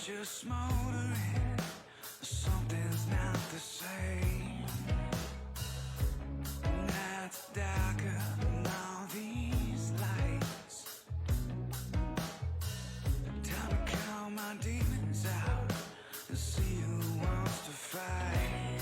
just smoldering. Something's not the same. Nights darker than all these lights. Time to call my demons out and see who wants to fight.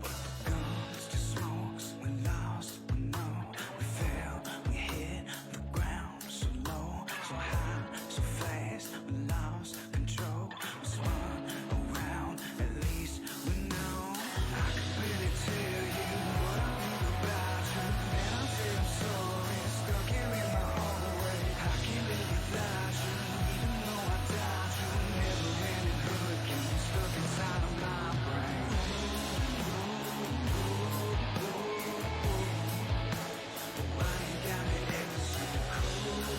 With the guns to smokes, we lost, we know, we fell, we hit the ground so low, so high, so fast, we lost control. We spun around, at least we know. I can really tell you what I think about you, and I'll say I'm sorry, stuck here in my own way. I can't live without you, even though I doubt you. Never-ending hurricane stuck inside of my brain. Why you got me acting so cold?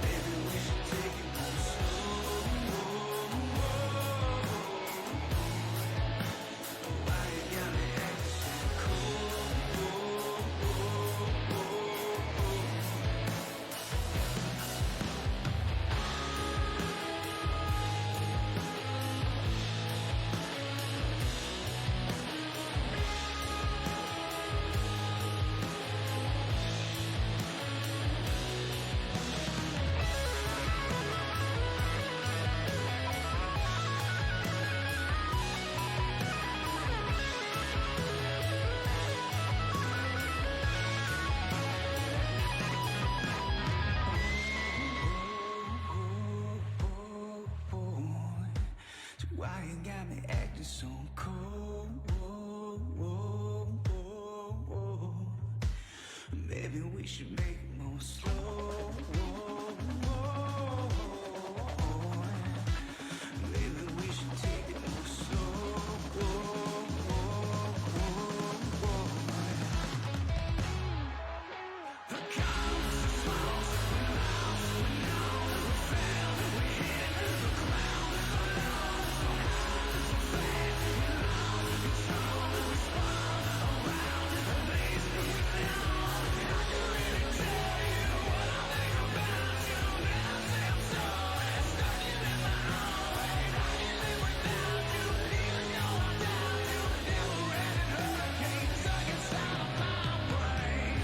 Maybe we should take it more slow. Why you got me acting so cold? So why you got me acting so cold? Maybe we should make it more slow. Maybe we should take it more slow. The guns, the smokes, we lost, we know, we failed, we hit the ground. So high, so fast, we lost control. We spun around, amazing we know. I can really tell you what I think about you. Then I say I'm sorry, stuck in my own way. I can't live without you, even though I doubt you. Never-ending hurricane stuck inside of my brain.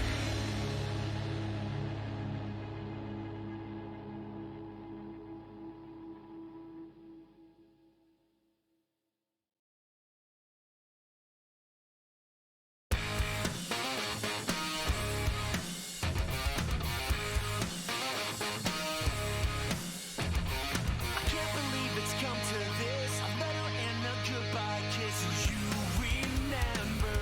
I can't believe it's come to this. A letter and a goodbye kiss. You remember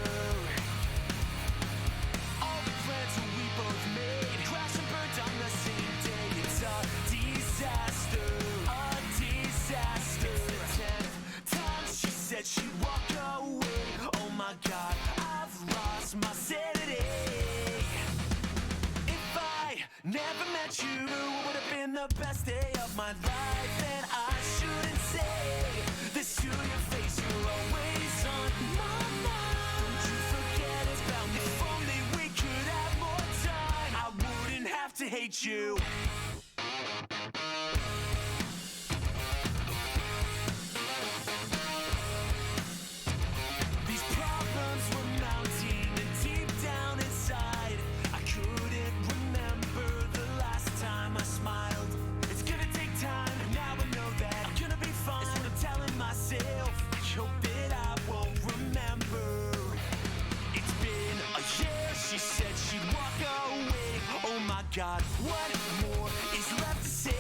all the plans that we both made, crash and burned on the same day. It's a disaster, a disaster. It's the 10th time she said she'd walk away. Oh my God, I've lost my sanity. If I never met you, it would have been the best day of my life. And I shouldn't say this to your face. You're always on my mind. Don't you forget about me. If only we could have more time, I wouldn't have to hate you. These problems were mounting, and deep down inside, I couldn't remember the last time I smiled. It's gonna take time, and now I know that I'm gonna be fine. It's what I'm telling myself. I hope that I won't remember. It's been a year, she said she'd walk away. Oh my God, what more is left to say?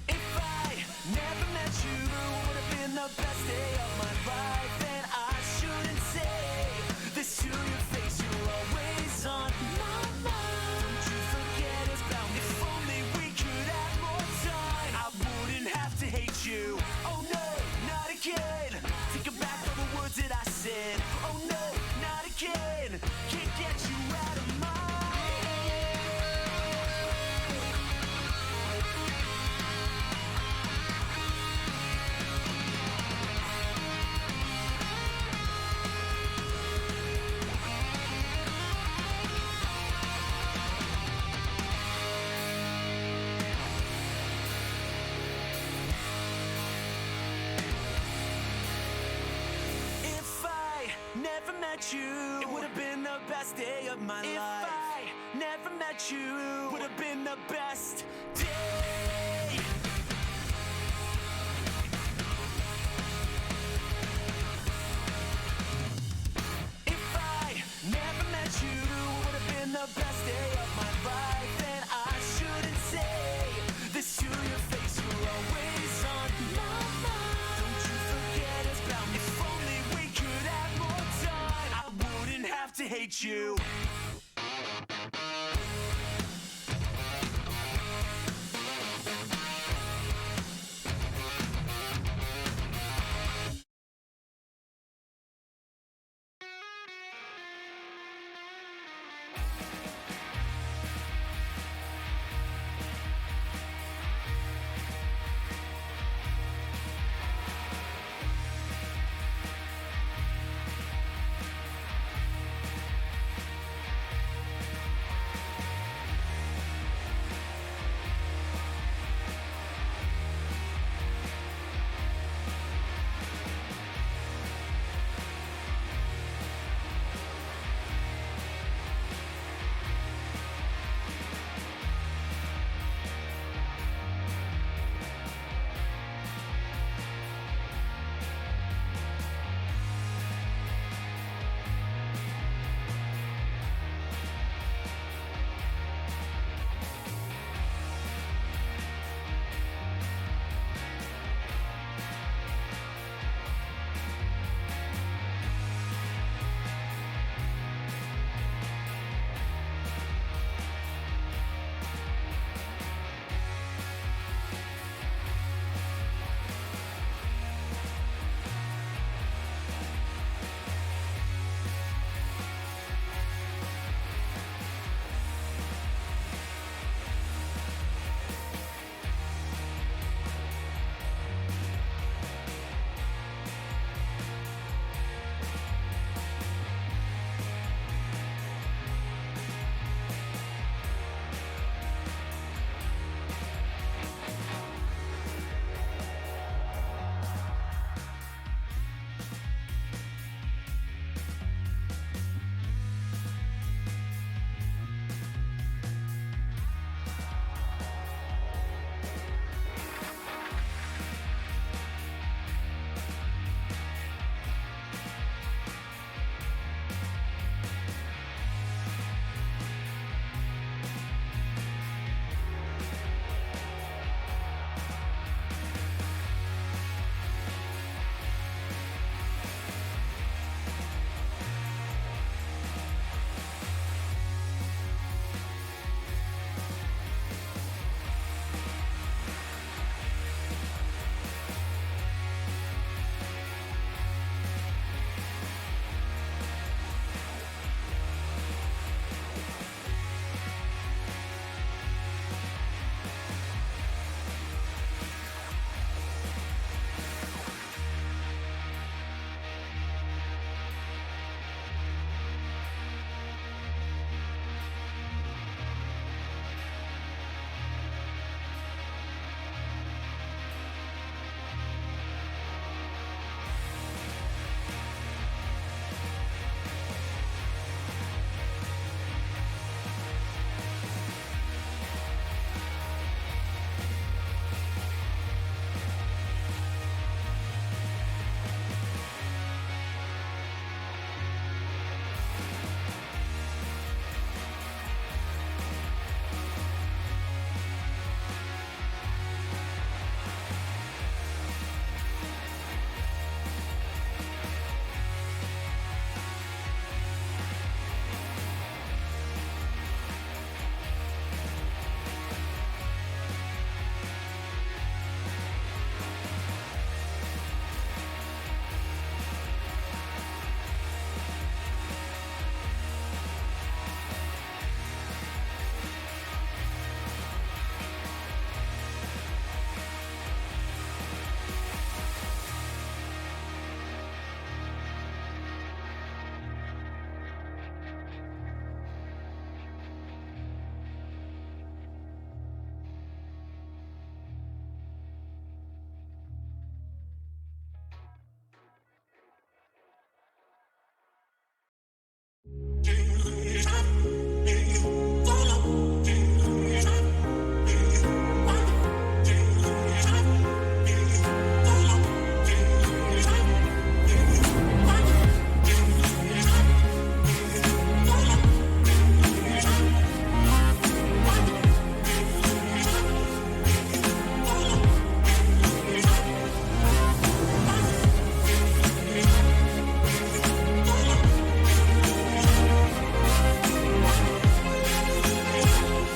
If I never met you, it would have been the best day of my life. And I shouldn't say this to your face. You're always on my mind. Don't you forget about me. If only we could have more time, I wouldn't have to hate you. Oh no, not again. Take back all the words that I said. Oh no, not again. Can't get you out of my head. met you, it would have been the best day of my life. If I never met you, would have been the best day. If I never met you, would have been the best day of my life. And I shouldn't say this to your face, you're always on my mind. Don't you forget about me. If only we could have more time, I wouldn't have to hate you.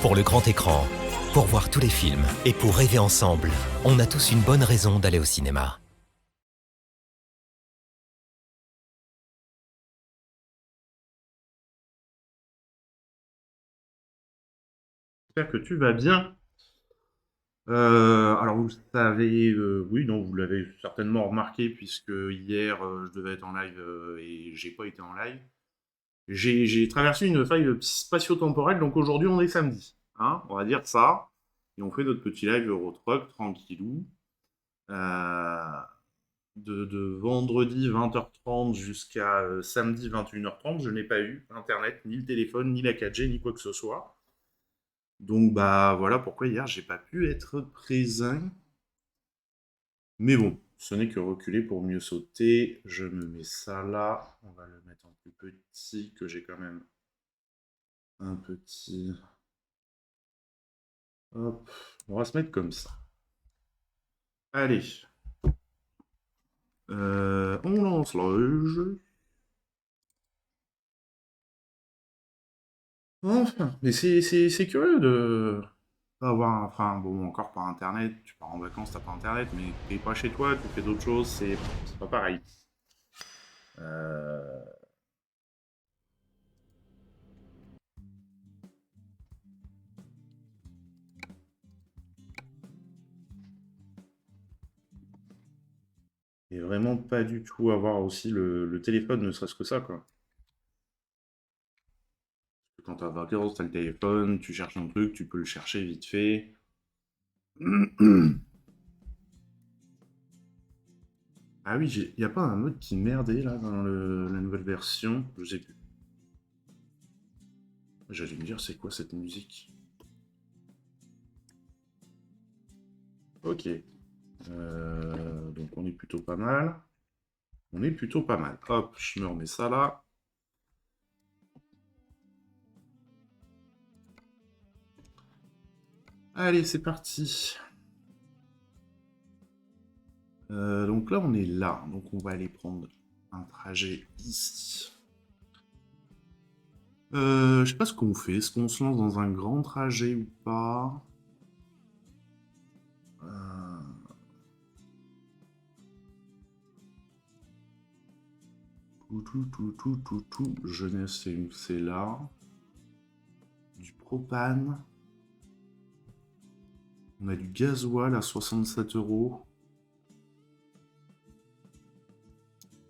Pour le grand écran, pour voir tous les films et pour rêver ensemble, on a tous une bonne raison d'aller au cinéma. J'espère que tu vas bien. Alors vous savez, oui, non, vous l'avez certainement remarqué puisque hier je devais être en live et j'ai pas été en live. J'ai traversé une faille spatio-temporelle, donc aujourd'hui on est samedi, hein, on va dire ça, et on fait notre petit live Eurotruck tranquillou. Euh, de vendredi 20h30 jusqu'à samedi 21h30, je n'ai pas eu internet, ni le téléphone, ni la 4G, ni quoi que ce soit. Donc bah voilà pourquoi hier j'ai pas pu être présent. Mais bon, ce n'est que reculer pour mieux sauter. Je me mets ça là. On va le mettre en plus petit, que j'ai quand même un petit. Hop, on va se mettre comme ça. Allez, on lance le jeu. Enfin, mais c'est curieux de pas avoir. Enfin, bon, encore par internet. Tu pars en vacances, t'as pas internet, mais t'es pas chez toi, tu fais d'autres choses, c'est pas pareil. Euh, et vraiment pas du tout avoir aussi le téléphone, ne serait-ce que ça, quoi. Quand t'as 20 euros, t'as le téléphone, tu cherches un truc, tu peux le chercher vite fait. Ah oui, y a pas un mode qui merdait là dans la nouvelle version? Je sais plus. J'allais me dire, c'est quoi cette musique? Ok. Donc on est plutôt pas mal. On est plutôt pas mal. Hop, je me remets ça là. Allez, c'est parti. Donc là, on est là. Donc on va aller prendre un trajet ici. Je sais pas ce qu'on fait. Est-ce qu'on se lance dans un grand trajet ou pas? Euh, tout. Jeunesse, c'est là. Du propane. On a du gasoil à 67 euros.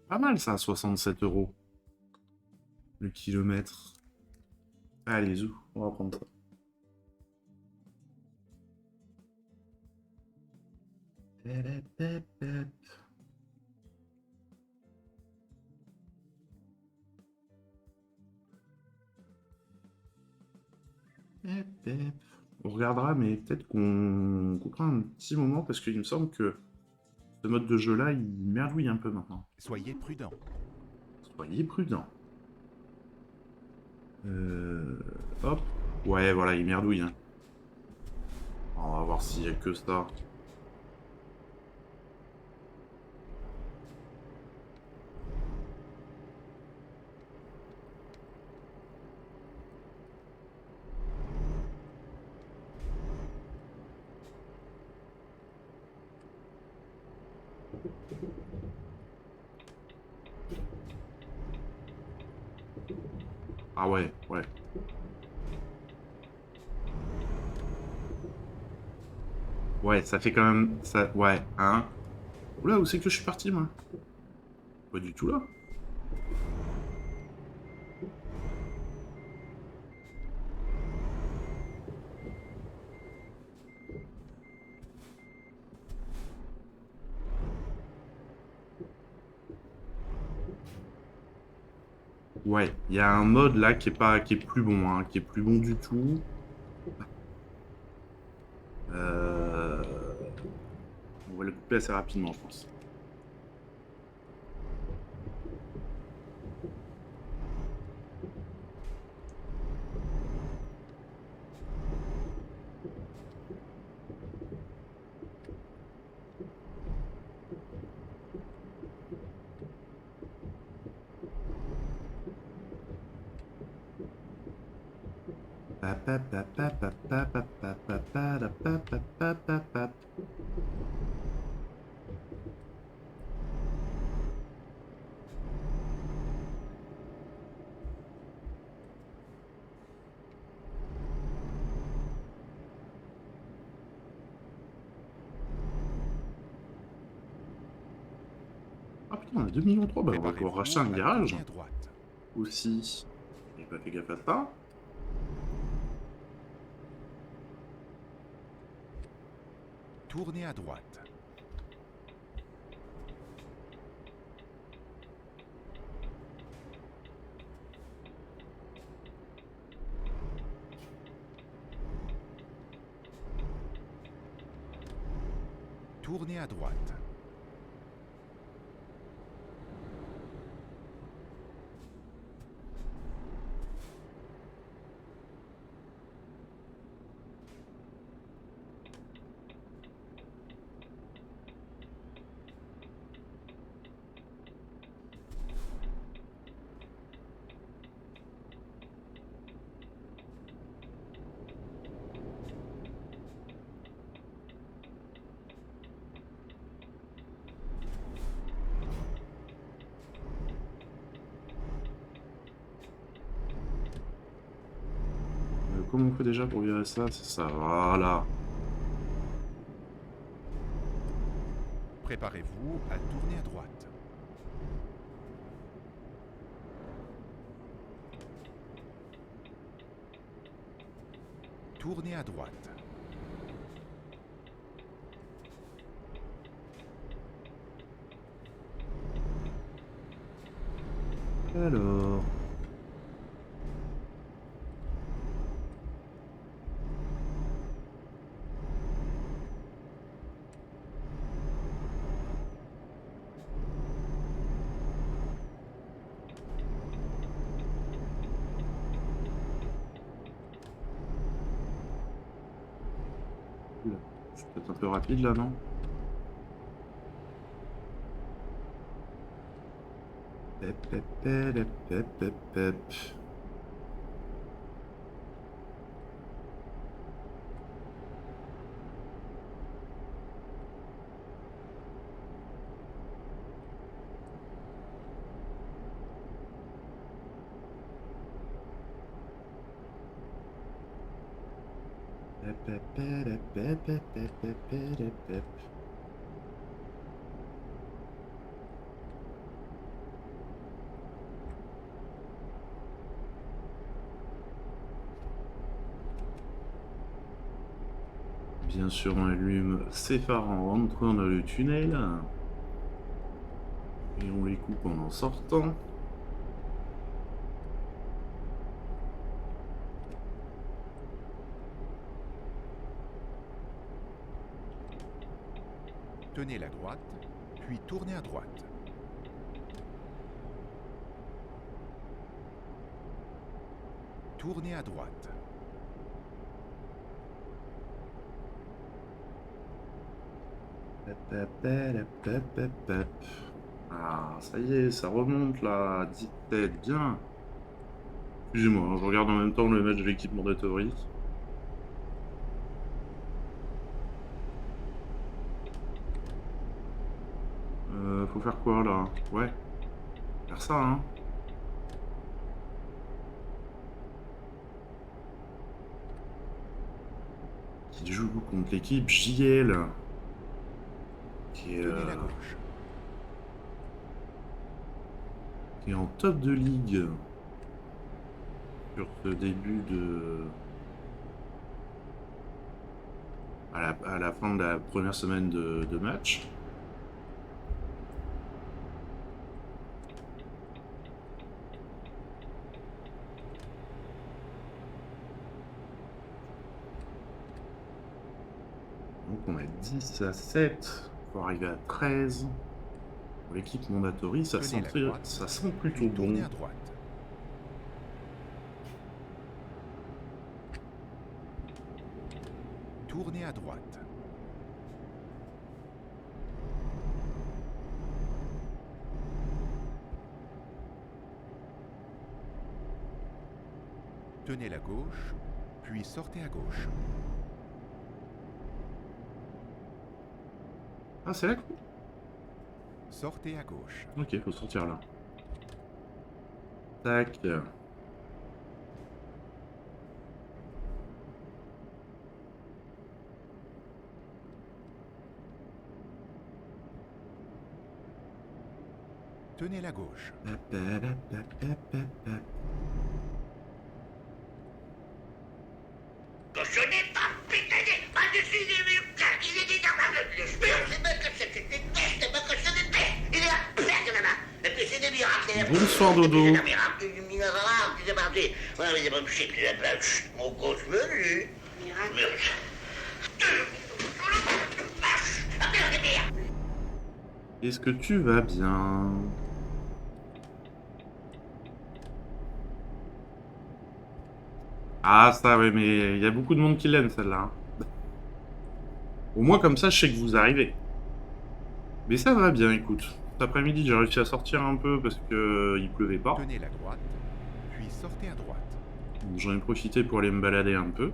Pas mal ça, 67 euros. Le kilomètre. Allez, zou, on va prendre ça. On regardera, mais peut-être qu'on coupera un petit moment parce qu'il me semble que ce mode de jeu-là, il merdouille un peu maintenant. Soyez prudents. Soyez prudents. Hop. Ouais, voilà, il merdouille. Hein. On va voir s'il y a que ça. Ah ouais, ouais. Ouais, ça fait quand même... Ça... Ouais, hein. Oula, où c'est que je suis parti, moi? Pas du tout là. Ouais, il y a un mode là qui est plus bon, hein, qui est plus bon du tout. Euh, On va le couper assez rapidement, je pense. Ah putain, on a 2,3 millions, bah on va pouvoir Préparez-vous racheter un à garage tourner à droite. aussi. J'ai pas fait gaffe à ça. Tournez à droite. Tournez à droite. Comment on fait déjà pour virer ça? C'est ça, voilà. Préparez-vous à tourner à droite. Tournez à droite. Alors... Oula, je suis peut-être un peu rapide là, non? Pep, pep, pep, pep, pep, pep. Pep, pep, pep, pep, pep, pep, pep, pep, pep. Bien sûr, on allume ces phares en rentrant dans le tunnel. Et on les coupe en sortant. Tenez la droite, puis tournez à droite. Tournez à droite. Pep, pep, pep, pep, pep, pep. Ah, ça y est, ça remonte là. 17, bien. Excusez-moi, hein, je regarde en même temps le match de l'équipe mandatory. Faut faire quoi là? Ouais, faire ça, hein. Qui joue contre l'équipe JL. Qui est, Tenez la gauche. qui est en top de ligue. Sur ce début de... à la fin de la première semaine de match. Donc on a 10 à 7, faut arriver à 13. Pour l'équipe mandatory, ça Tenez sent, la droite, ça sent plutôt Puis bon. tournez à droite. Tournez à droite. Tenez la gauche, puis sortez à gauche. Ah, c'est là? Sortez à gauche. Ok, faut sortir là. Tac. Tenez la gauche. Cochonnez pas, putain, par-dessus les murs, il est dit dans ma gueule, le mur, c'est ma cochonne, c'est une peste, ma cochonne de peste, il est là, perte là-bas, et puis c'est des miracles, Bonsoir, Dodo. c'est un miracle, une miracle, c'est parti, voilà, mais je sais plus la place, mon gros menu, miracle, Est-ce que tu vas bien? Ah, ça, ouais, mais il y a beaucoup de monde qui l'aime, celle-là. Hein. Au moins, comme ça, je sais que vous arrivez. Mais ça va bien, écoute. Cet après-midi, j'ai réussi à sortir un peu parce que il pleuvait pas. Tenez la droite, puis sortez à droite. Donc, j'en ai profité pour aller me balader un peu.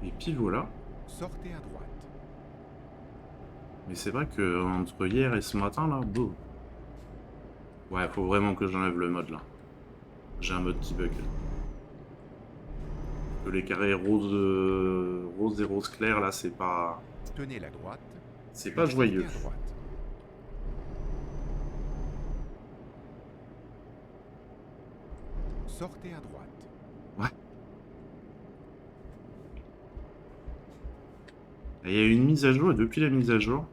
Et puis voilà. Sortez à droite. Mais c'est vrai que entre hier et ce matin, là, boum. Ouais, faut vraiment que j'enlève le mode, là. J'ai un mode qui bug. Que les carrés roses, rose et rose clair, là, c'est pas... Tenez la droite. C'est puis pas joyeux. sortez à droite. Sortez à droite. Ouais. Et il y a eu une mise à jour, et depuis la mise à jour,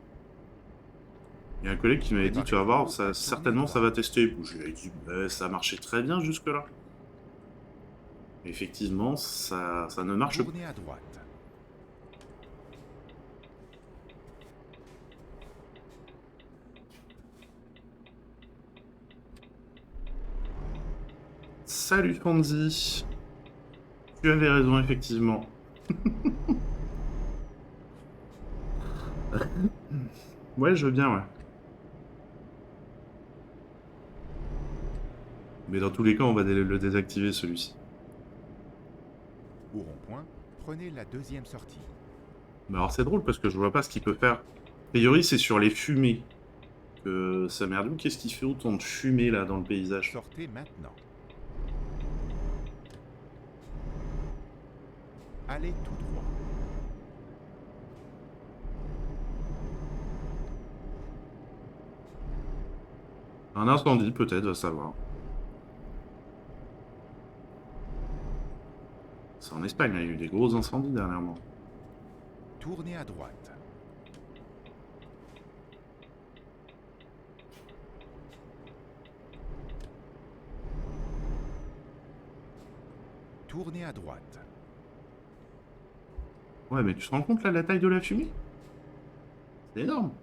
il y a un collègue qui m'avait dit, tu vas voir, ça, certainement ça va tester. Je lui ai dit, bah, ça marchait très bien jusque-là. Effectivement, ça ne marche pas. Tournez à droite. Salut Fonzie. Tu avais raison, effectivement. Ouais, je veux bien, ouais. Mais dans tous les cas, on va le désactiver, celui-ci. Au rond-point, prenez la deuxième sortie. Mais alors c'est drôle parce que je vois pas ce qu'il peut faire. A priori, c'est sur les fumées que ça merde. Qu'est-ce qui fait autant de fumée là dans le paysage? Sortez maintenant. Allez tout droit. Un incendie peut-être, va savoir. C'est en Espagne, là, il y a eu des gros incendies dernièrement. Tournez à droite. Tournez à droite. Ouais, mais tu te rends compte là la taille de la fumée? C'est énorme.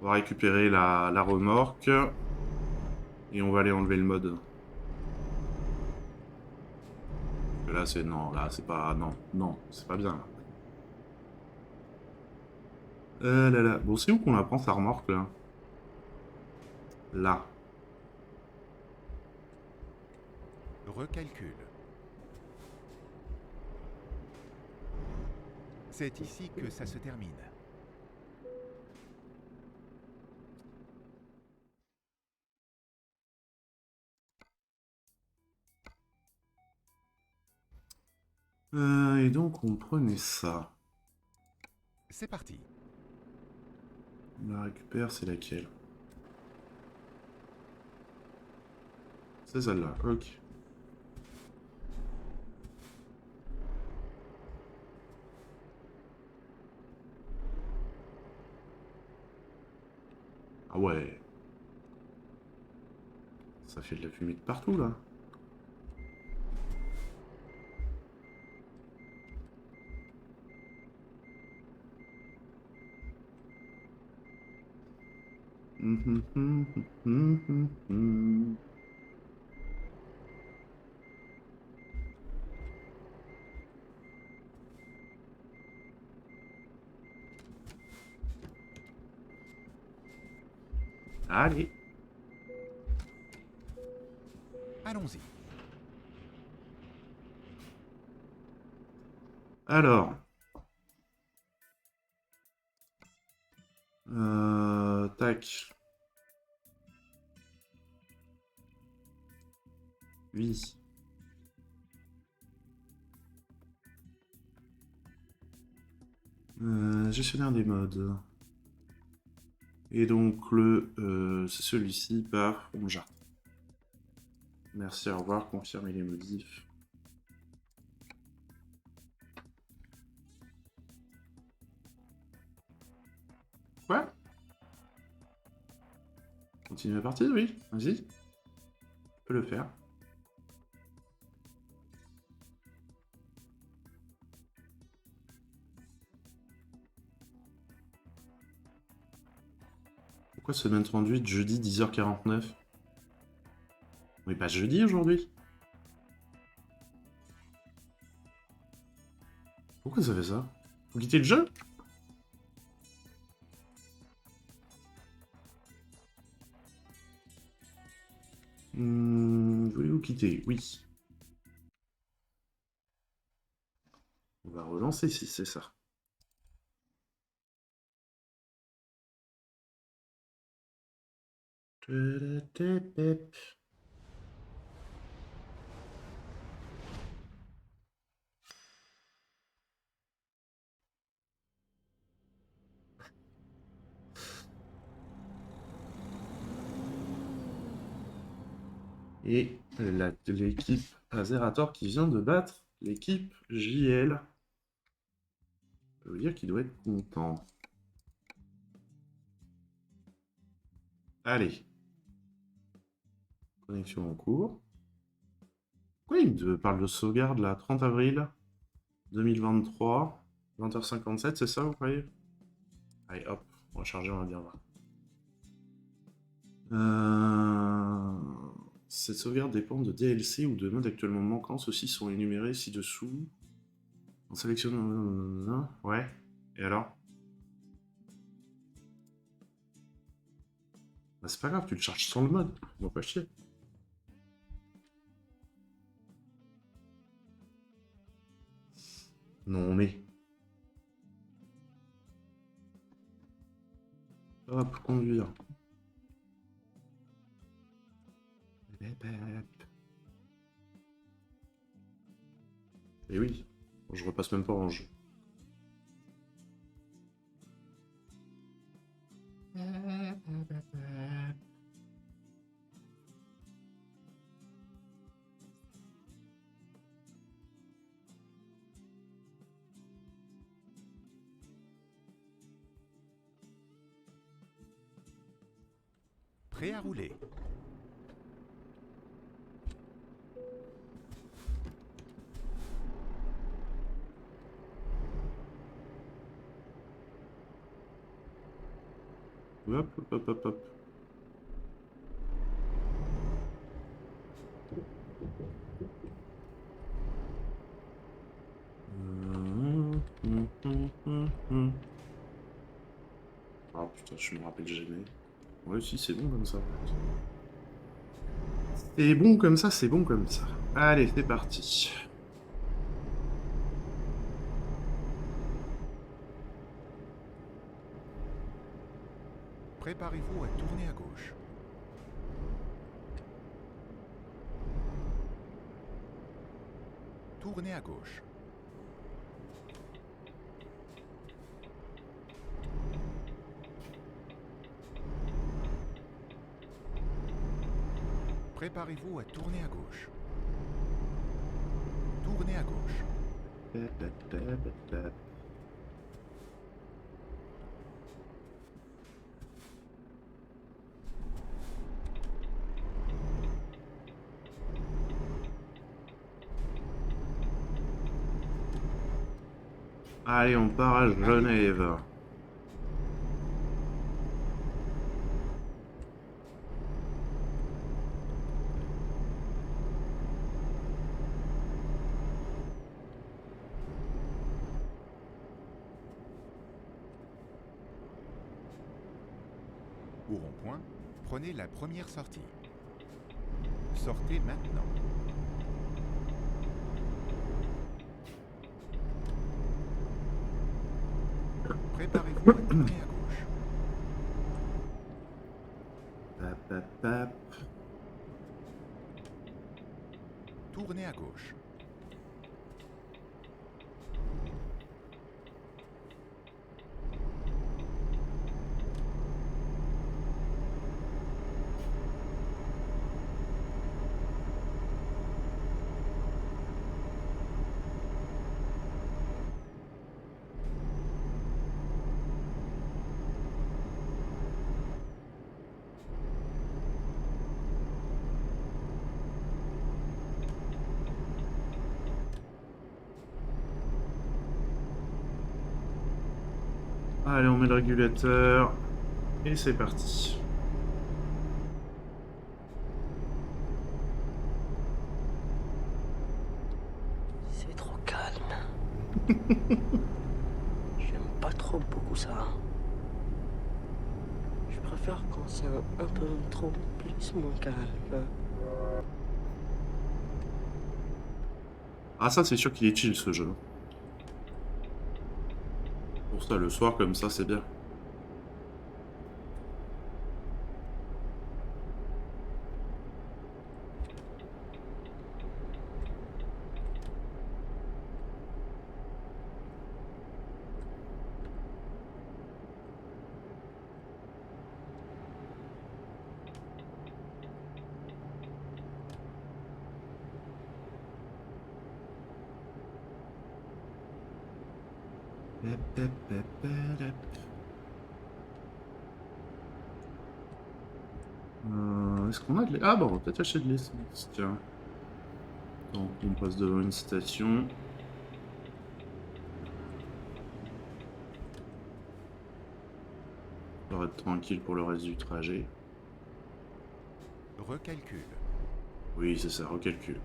On va récupérer la remorque. Et on va aller enlever le mode. Parce que là c'est... Non, là c'est pas... Non, non, c'est pas bien. Là là. Bon, c'est où qu'on la prend sa remorque là? Là. Recalcule. C'est ici que ça se termine. Et donc on prenait ça. C'est parti. On la récupère, c'est laquelle? C'est celle-là, ok. Ah ouais. Ça fait de la fumée de partout là. Allez. Allons-y. Allons-y. Alors. Tac. Oui. Gestionnaire des modes. Et donc c'est celui-ci, paf, on jarte. Merci, au revoir, confirmer les modifs. Quoi? Continue la partie, oui, vas-y. Tu peux le faire. Pourquoi semaine 38, jeudi 10h49? On est pas jeudi aujourd'hui? Pourquoi ça fait ça? Faut quitter le jeu? Voulez-vous quitter? Oui. On va relancer si c'est ça. Et l'équipe Azerator qui vient de battre l'équipe JL. Ça veut dire qu'il doit être content. Allez. Connexion en cours. Pourquoi il me parle de sauvegarde là? 30 avril 2023, 20h57, c'est ça vous croyez? Allez hop, on va charger, on va bien voir. Cette sauvegarde dépend de DLC ou de modes actuellement manquants. Ceux-ci sont énumérés ci-dessous. On sélectionne... Ouais. Et alors? Bah c'est pas grave, tu le charges sans le mode. On va pas chier. Non mais... Hop, conduire. Et oui, je repasse même pas en jeu. Prêt à rouler. Hop, hop, hop, hop. Ah putain, je me rappelle jamais. Ouais, si, c'est bon comme ça. C'est bon comme ça, c'est bon comme ça. Allez, c'est parti. Préparez-vous à tourner à gauche. Tournez à gauche. Préparez-vous à tourner à gauche. Tournez à gauche. Allez, on part à Genève. Au rond-point, prenez la première sortie. Sortez maintenant. Préparez-vous à tourner à gauche. Pap, pap, pap. Tournez à gauche. Allez, on met le régulateur. Et c'est parti. C'est trop calme. J'aime pas trop beaucoup ça. Je préfère quand c'est un peu trop plus moins calme. Ah, ça, c'est sûr qu'il est chill, ce jeu. Pour ça, le soir, comme ça, c'est bien. Est-ce qu'on a de l'essence? Ah, bah, on va peut-être acheter de l'essence, tiens. Donc, on passe devant une station. On va être tranquille pour le reste du trajet. Recalcule. Oui, c'est ça, recalcule.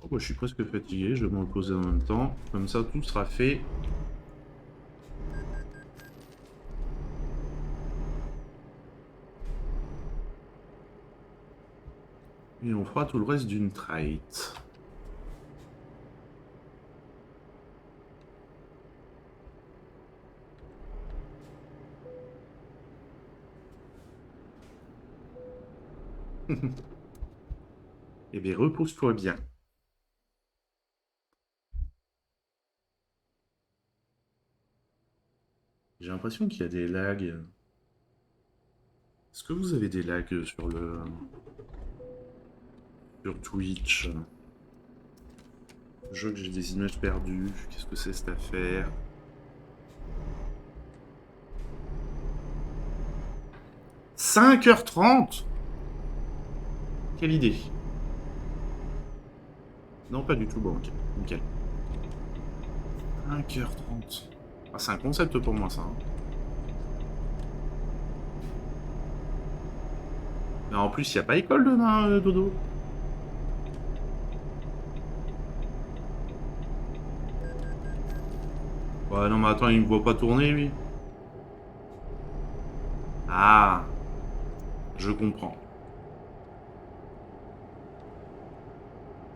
Oh, bah, je suis presque fatigué, je vais me reposer en même temps. Comme ça, tout sera fait. Et on fera tout le reste d'une traite. Eh bien, repose-toi bien. J'ai l'impression qu'il y a des lags. Est-ce que vous avez des lags sur le... sur Twitch? Je vois que j'ai des images perdues. Qu'est-ce que c'est cette affaire? « 5h30 ! Quelle idée. Non, pas du tout. Bon, ok. Nickel. 5h30. Ah, c'est un concept pour moi, ça. Hein. Mais en plus, il n'y a pas école demain, Dodo. Ouais, non, mais attends, il me voit pas tourner, lui. Ah. Je comprends.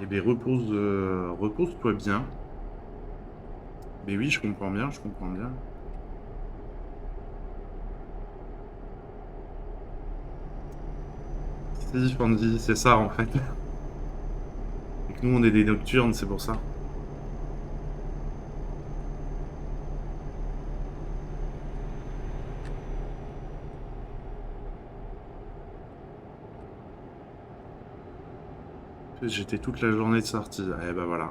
Eh bien, repose-toi bien. Mais oui, je comprends bien, je comprends bien. Si, Fandy, c'est ça, en fait. Et que nous, on est des nocturnes, c'est pour ça. J'étais toute la journée de sortie. Eh ben voilà.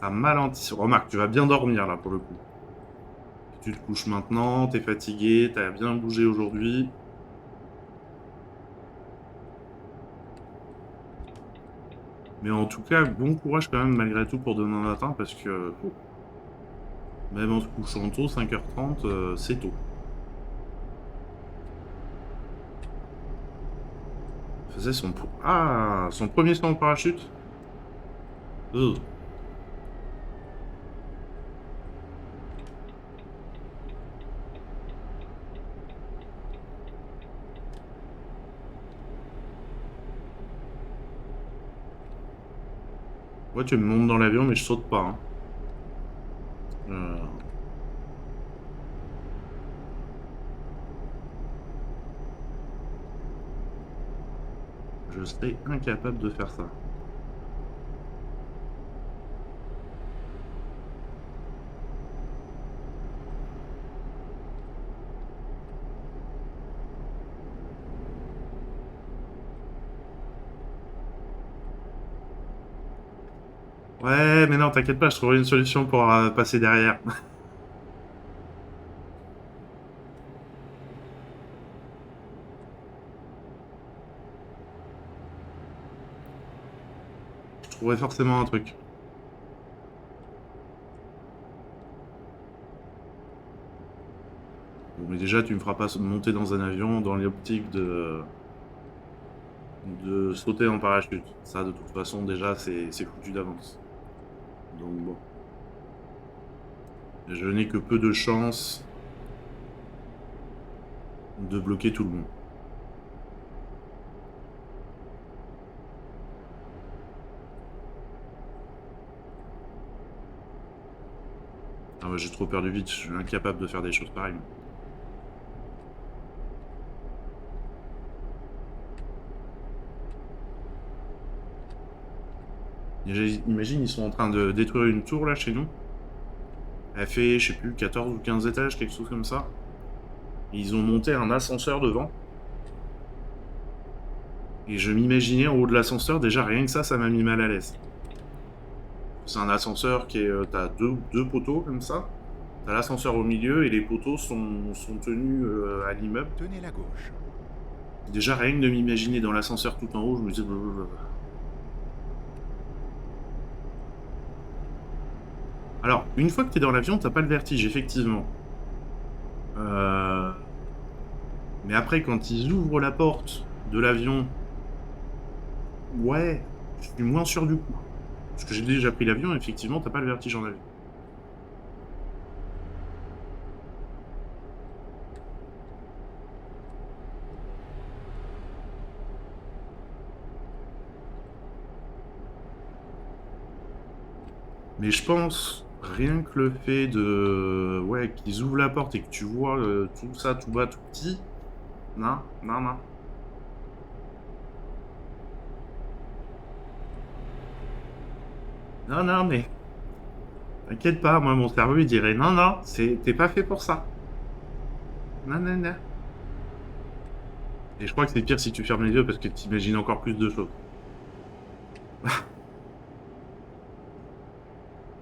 T'as mal anticipé. Remarque, tu vas bien dormir là pour le coup. Tu te couches maintenant, t'es fatigué, t'as bien bougé aujourd'hui. Mais en tout cas, bon courage quand même malgré tout pour demain matin parce que même en se couchant tôt, 5h30, c'est tôt. Faisait son premier saut en parachute. Ugh. Ouais, tu me montes dans l'avion, mais je saute pas. Hein. Euh, Je serais incapable de faire ça. Ouais, mais non, t'inquiète pas, je trouverai une solution pour passer derrière. Je trouverai forcément un truc. Bon, mais déjà, tu me feras pas monter dans un avion dans l'optique de sauter en parachute. Ça, de toute façon, déjà, c'est foutu d'avance. Donc bon. Je n'ai que peu de chance de bloquer tout le monde. Ah ouais, j'ai trop perdu vite, je suis incapable de faire des choses pareilles. Imagine, ils sont en train de détruire une tour là chez nous. Elle fait, je sais plus, 14 ou 15 étages, quelque chose comme ça. Et ils ont monté un ascenseur devant. Et je m'imaginais en haut de l'ascenseur, déjà rien que ça m'a mis mal à l'aise. C'est un ascenseur qui est. T'as deux poteaux comme ça. T'as l'ascenseur au milieu et les poteaux sont tenus à l'immeuble. Tenez la gauche. Déjà rien que de m'imaginer dans l'ascenseur tout en haut, je me disais. Blablabla. Alors, une fois que t'es dans l'avion, t'as pas le vertige, effectivement. Mais après, quand ils ouvrent la porte de l'avion, ouais, je suis moins sûr du coup. Parce que j'ai déjà pris l'avion, effectivement, t'as pas le vertige en avion. Mais je pense, rien que le fait de... Ouais, qu'ils ouvrent la porte et que tu vois tout ça tout bas, tout petit... Non, non, non. Non, non, mais... T'inquiète pas, moi, mon cerveau, il dirait non, non, t'es pas fait pour ça. Non, non, non. Et je crois que c'est pire si tu fermes les yeux parce que t'imagines encore plus de choses.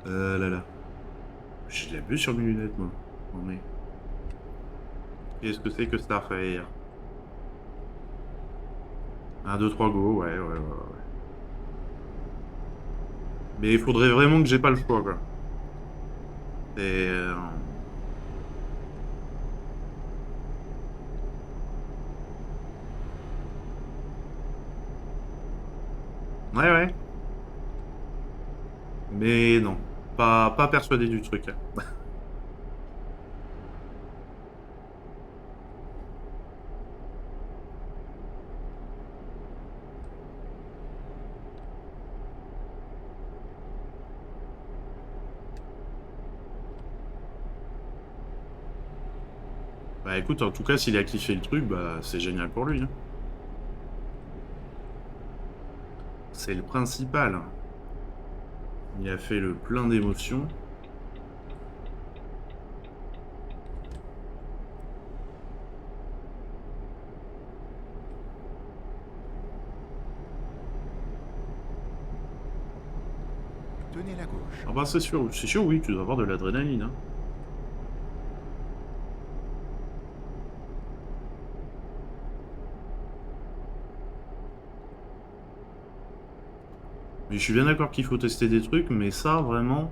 Là là. Je l'ai vu sur mes lunettes, moi. Non, mais... Qu'est-ce que c'est que Starfire? 1, 2, 3, go, ouais. Mais il faudrait vraiment que j'ai pas le choix, quoi. Et... Ouais. Mais non. Pas persuadé du truc. Hein. Bah écoute, en tout cas, s'il a kiffé le truc, bah c'est génial pour lui. Hein. C'est le principal. Il a fait le plein d'émotions. Tenez la gauche. Ah bah c'est sûr, oui, tu dois avoir de l'adrénaline. Hein. Mais je suis bien d'accord qu'il faut tester des trucs, mais ça, vraiment...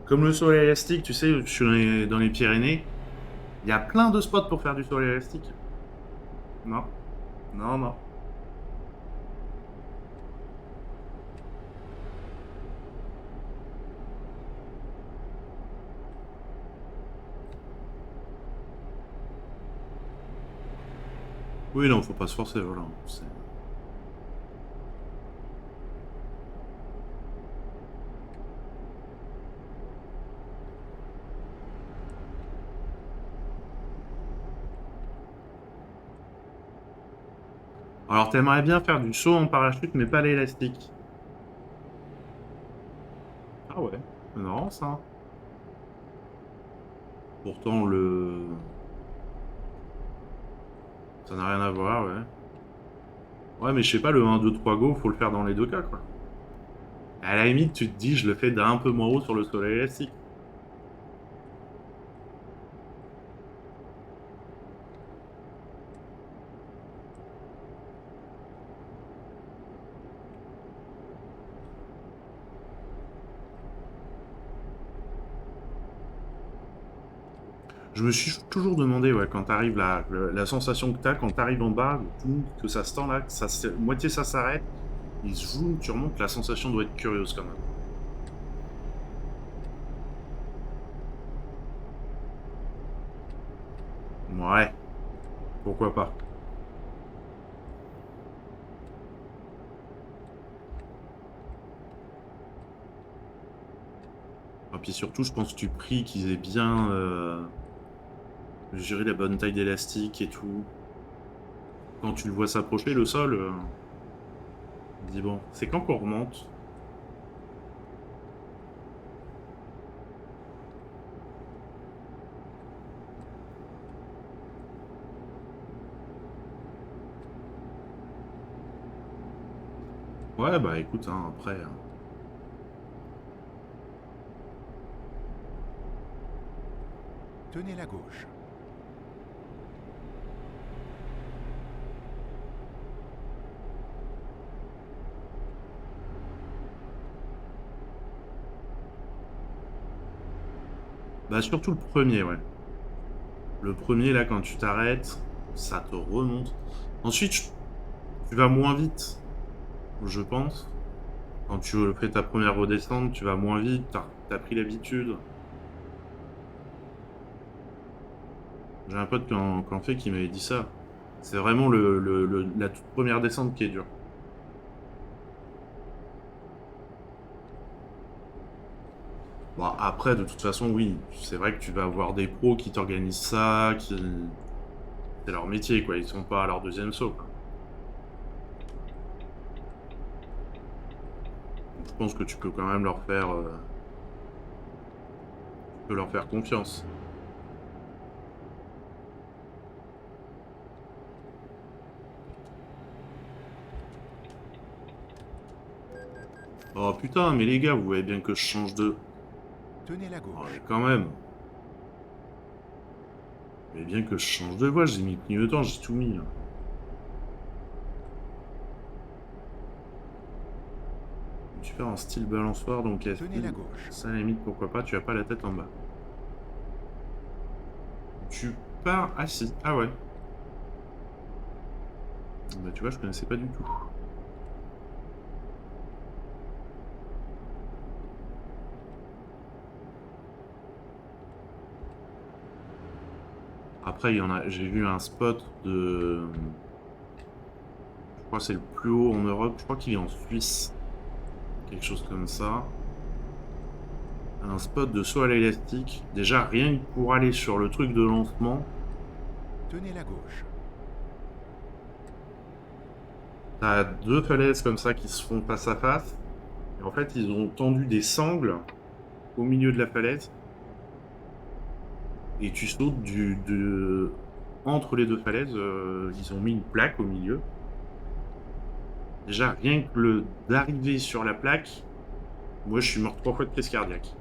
Comme le saut élastique, tu sais, je suis dans les Pyrénées, il y a plein de spots pour faire du saut élastique. Non. Non, non. Oui, non, faut pas se forcer, voilà. Alors, t'aimerais bien faire du saut en parachute, mais pas l'élastique. Ah ouais, c'est marrant ça. Pourtant, ça n'a rien à voir, ouais. Ouais, mais je sais pas, le 1, 2, 3 go, faut le faire dans les deux cas, quoi. À la limite, tu te dis, je le fais d'un peu moins haut sur le sol élastique. Je me suis toujours demandé, ouais, quand t'arrives là, la sensation que t'as quand t'arrives en bas, que ça se tend là, que moitié ça s'arrête, il se joue, tu remontes, la sensation doit être curieuse quand même. Ouais, pourquoi pas. Et puis surtout, je pense que tu pries qu'ils aient bien géré la bonne taille d'élastique et tout. Quand tu le vois s'approcher, le sol, tu te dis bon, c'est quand qu'on remonte? Ouais, bah écoute, hein, après... Tenez la gauche. Bah surtout le premier, ouais. Le premier, là, quand tu t'arrêtes, ça te remonte. Ensuite, tu vas moins vite, je pense. Quand tu fais ta première redescente, tu vas moins vite, t'as pris l'habitude. J'ai un pote qui en fait qui m'avait dit ça. C'est vraiment la toute première descente qui est dure. Bon, après, de toute façon, oui, c'est vrai que tu vas avoir des pros qui t'organisent ça, c'est leur métier, quoi. Ils sont pas à leur deuxième saut, quoi. Donc, je pense que tu peux quand même leur faire... tu peux leur faire confiance. Oh putain, mais les gars, vous voyez bien que je change de... Tenez la Oh, gauche. mais quand même. Vous voyez bien que je change de voie, j'ai mis le clignotant, j'ai tout mis, là. Tu fais en style balançoire, donc Tenez la gauche. ça à la limite, pourquoi pas, tu as pas la tête en bas. Tu pars assis. Ah ouais. Bah tu vois, je connaissais pas du tout. Après, il y en a. J'ai vu un spot de. Je crois que c'est le plus haut en Europe. Je crois qu'il est en Suisse. Quelque chose comme ça. Un spot de saut à l'élastique. Déjà, rien que pour aller sur le truc de lancement, Tenez la gauche. t'as deux falaises comme ça qui se font face à face. Et en fait, ils ont tendu des sangles au milieu de la falaise. Et tu sautes entre les deux falaises. Ils ont mis une plaque au milieu. Déjà, rien que d'arriver sur la plaque, moi je suis mort 3 fois de crise cardiaque.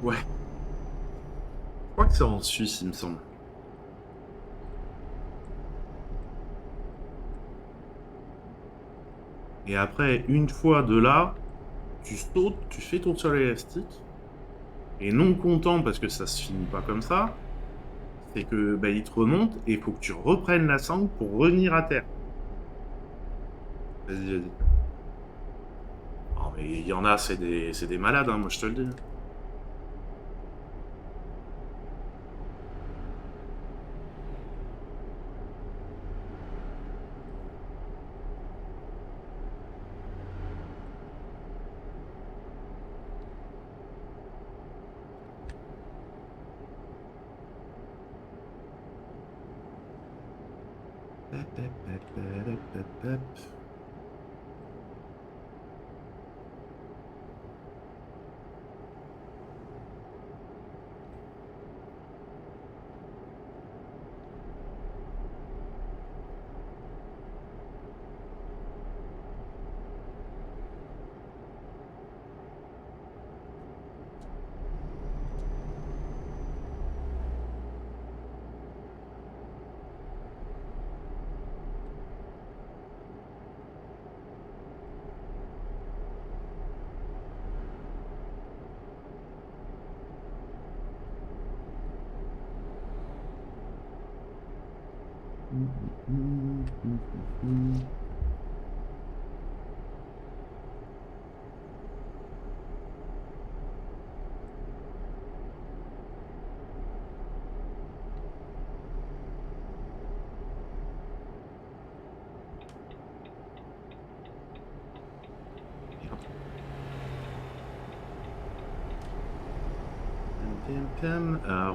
Ouais. Je crois que c'est en Suisse, il me semble. Et après, une fois de là, tu sautes, tu fais ton sol élastique. Et non content, parce que ça se finit pas comme ça, c'est que bah, il te remonte et il faut que tu reprennes la sangle pour revenir à terre. Vas-y, vas-y. Oh, mais il y en a, c'est des malades, hein, moi je te le dis.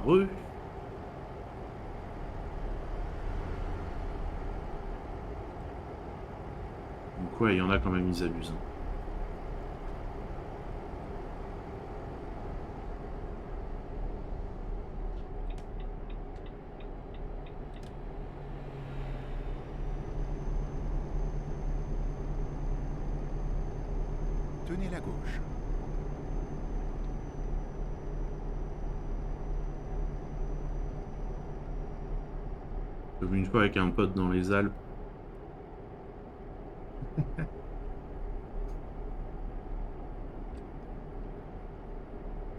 Re. Donc ouais, il y en a quand même, ils abusent. Tenez la gauche. Comme une fois avec un pote dans les Alpes.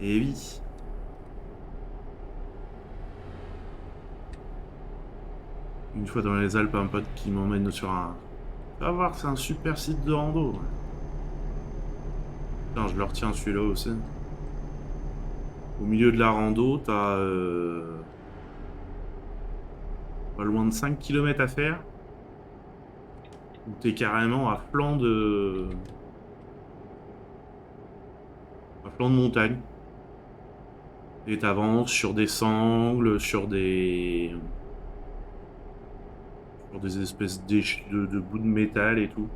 Et oui. Une fois dans les Alpes, un pote qui m'emmène sur un... Va voir, c'est un super site de rando. Putain, je le retiens celui-là aussi. Au milieu de la rando, t'as... pas loin de 5 km à faire. Où t'es carrément à flanc de... à flanc de montagne. Et t'avances sur des sangles, sur des espèces de bouts de métal et tout.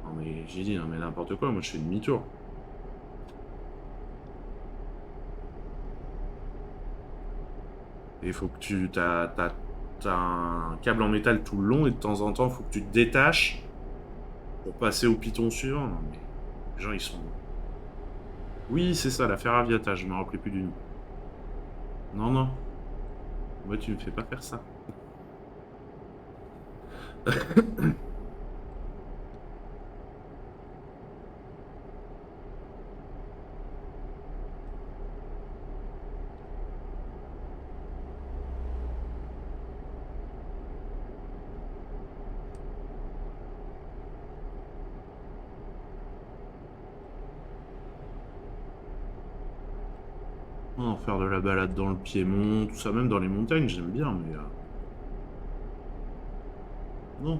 Non mais j'ai dit, non mais n'importe quoi, moi je fais demi-tour. Et il faut que t'as un câble en métal tout le long et de temps en temps, il faut que tu te détaches pour passer au piton suivant. Non mais les gens ils sont... Oui, c'est ça, la Ferraviata, je me rappelais plus du nom. Non, non. Moi, tu me fais pas faire ça. Non, faire de la balade dans le Piémont, tout ça, même dans les montagnes, j'aime bien, mais... Non.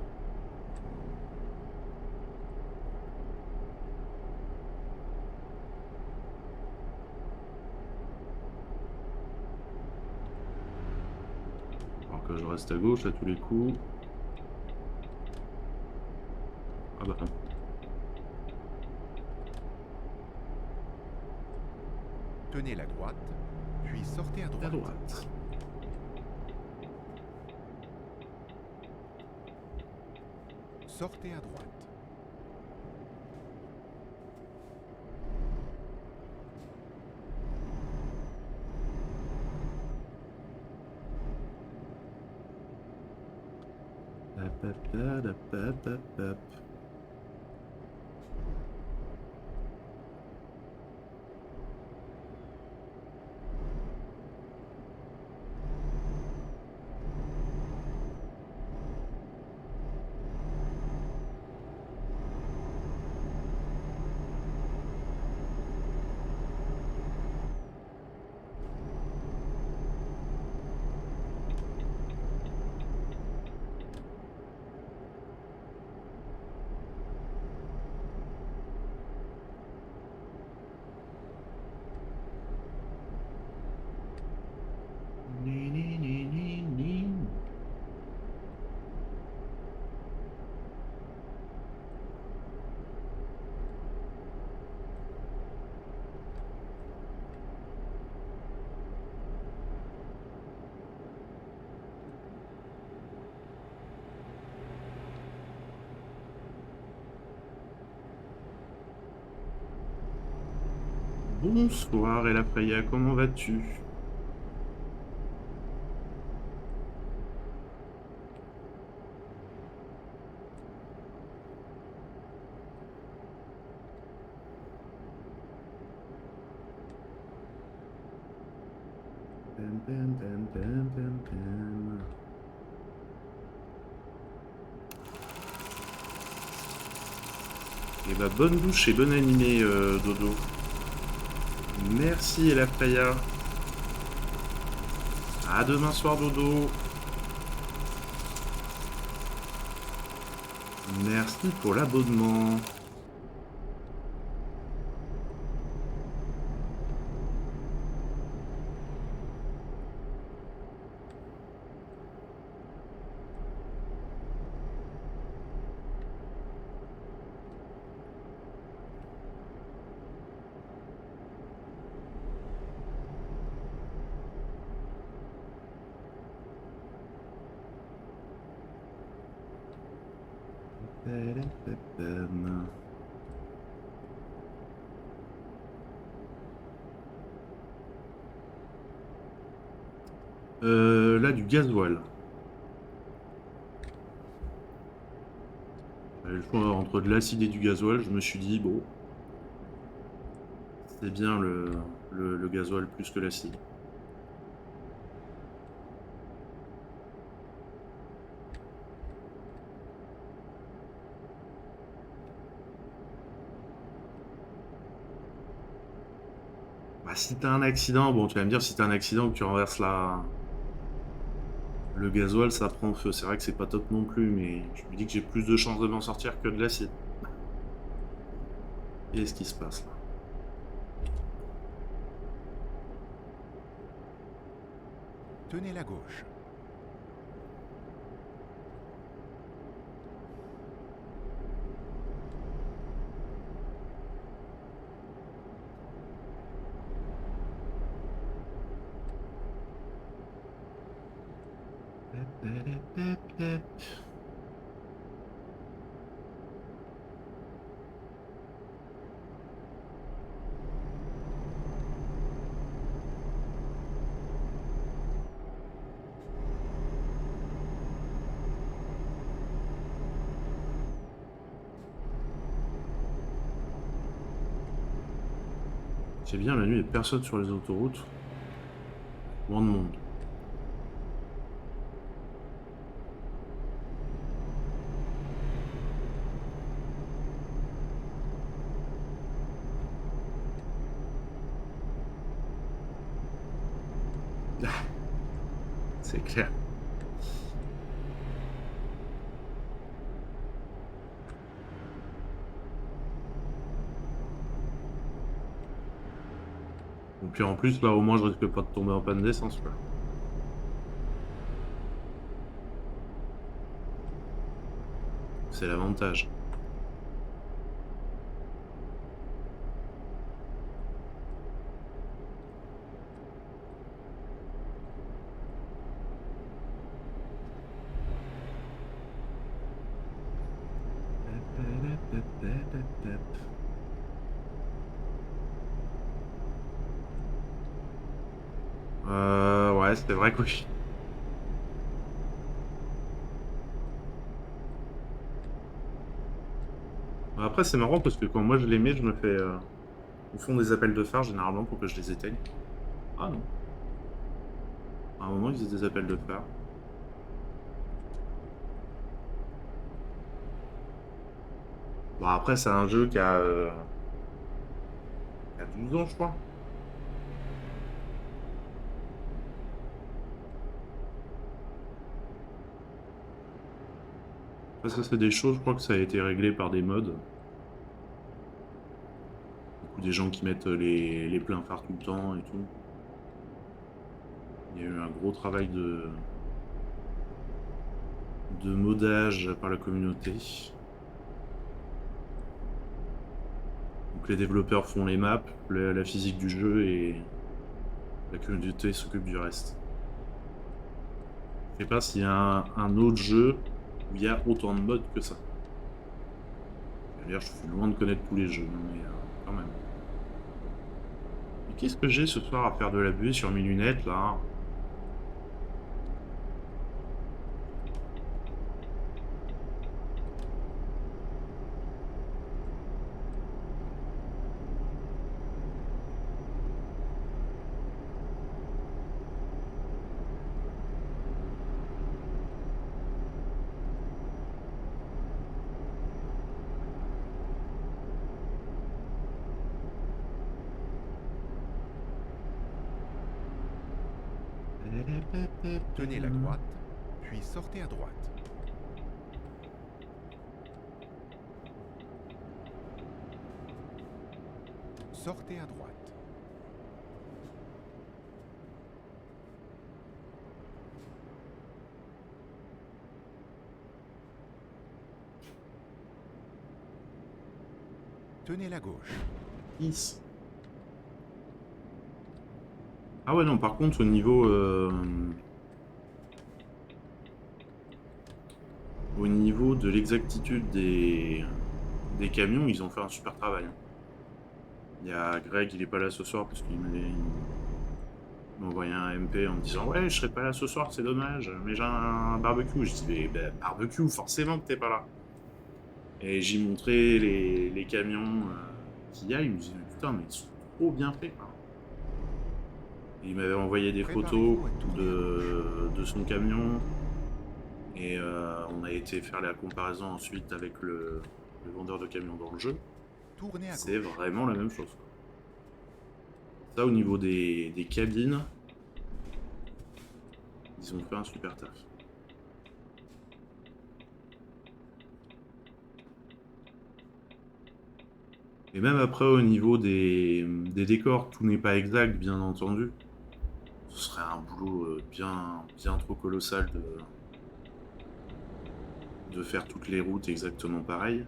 Alors que je reste à gauche à tous les coups. Ah bah non. Tenez la droite, puis sortez à droite. À droite. Sortez à droite. Hop, hop, hop, hop, hop, hop. Ni, ni, ni, ni, ni. Bonsoir Elafraya, comment vas-tu? Pam, pam, pam, pam, pam, pam. Et bah bonne douche et bonne animée Dodo. Merci Elafraya. À demain soir Dodo. Merci pour l'abonnement. Tadam. Là, du gasoil. J'avais le choix entre de l'acide et du gasoil. Je me suis dit, bon, c'est bien le gasoil plus que l'acide. Bah, si t'as un accident, bon, tu vas me dire, si t'as un accident que tu renverses le gasoil, ça prend feu. C'est vrai que c'est pas top non plus, mais je me dis que j'ai plus de chances de m'en sortir que de l'acide. Qu'est-ce qui se passe là? Tenez la gauche. C'est bien, la nuit, il n'y a personne sur les autoroutes. Moins de monde. C'est clair. Et puis en plus, là, au moins, je risque pas de tomber en panne d'essence, quoi. C'est l'avantage. Ouais, c'est vrai que oui. Après, c'est marrant parce que quand moi je les mets, je me fais au fond des appels de phare généralement pour que je les éteigne. Ah non. À un moment, ils faisaient des appels de phare. Bon, après, c'est un jeu qui a 12 ans, je crois. Parce que c'est des choses, je crois que ça a été réglé par des mods. Beaucoup des gens qui mettent les pleins phares tout le temps et tout. Il y a eu un gros travail de modage par la communauté. Donc les développeurs font les maps, la physique du jeu et la communauté s'occupe du reste. Je sais pas s'il y a un autre jeu où il y a autant de mods que ça. D'ailleurs, je suis loin de connaître tous les jeux, mais quand même. Et qu'est-ce que j'ai ce soir à faire de la buée sur mes lunettes là? Tenez la droite, puis sortez à droite. Sortez à droite. Tenez la gauche. 10. Ah ouais, non, par contre, au niveau... au niveau de l'exactitude des camions, ils ont fait un super travail. Hein. Il y a Greg, il est pas là ce soir parce qu'il m'a envoyé un MP en me disant « Ouais, je serai pas là ce soir, c'est dommage, mais j'ai un barbecue. » Je dis « Mais ben, barbecue, forcément que t'es pas là. » Et j'ai montré les camions qu'il y a, il me dit « Putain, mais ils sont trop bien faits. » Il m'avait envoyé des photos de son camion. Et on a été faire la comparaison ensuite avec le vendeur de camions dans le jeu. Tournez à C'est gauche. vraiment la même chose. Ça, au niveau des cabines, ils ont fait un super taf. Et même après, au niveau des décors, tout n'est pas exact, bien entendu. Ce serait un boulot bien trop colossal de faire toutes les routes exactement pareilles.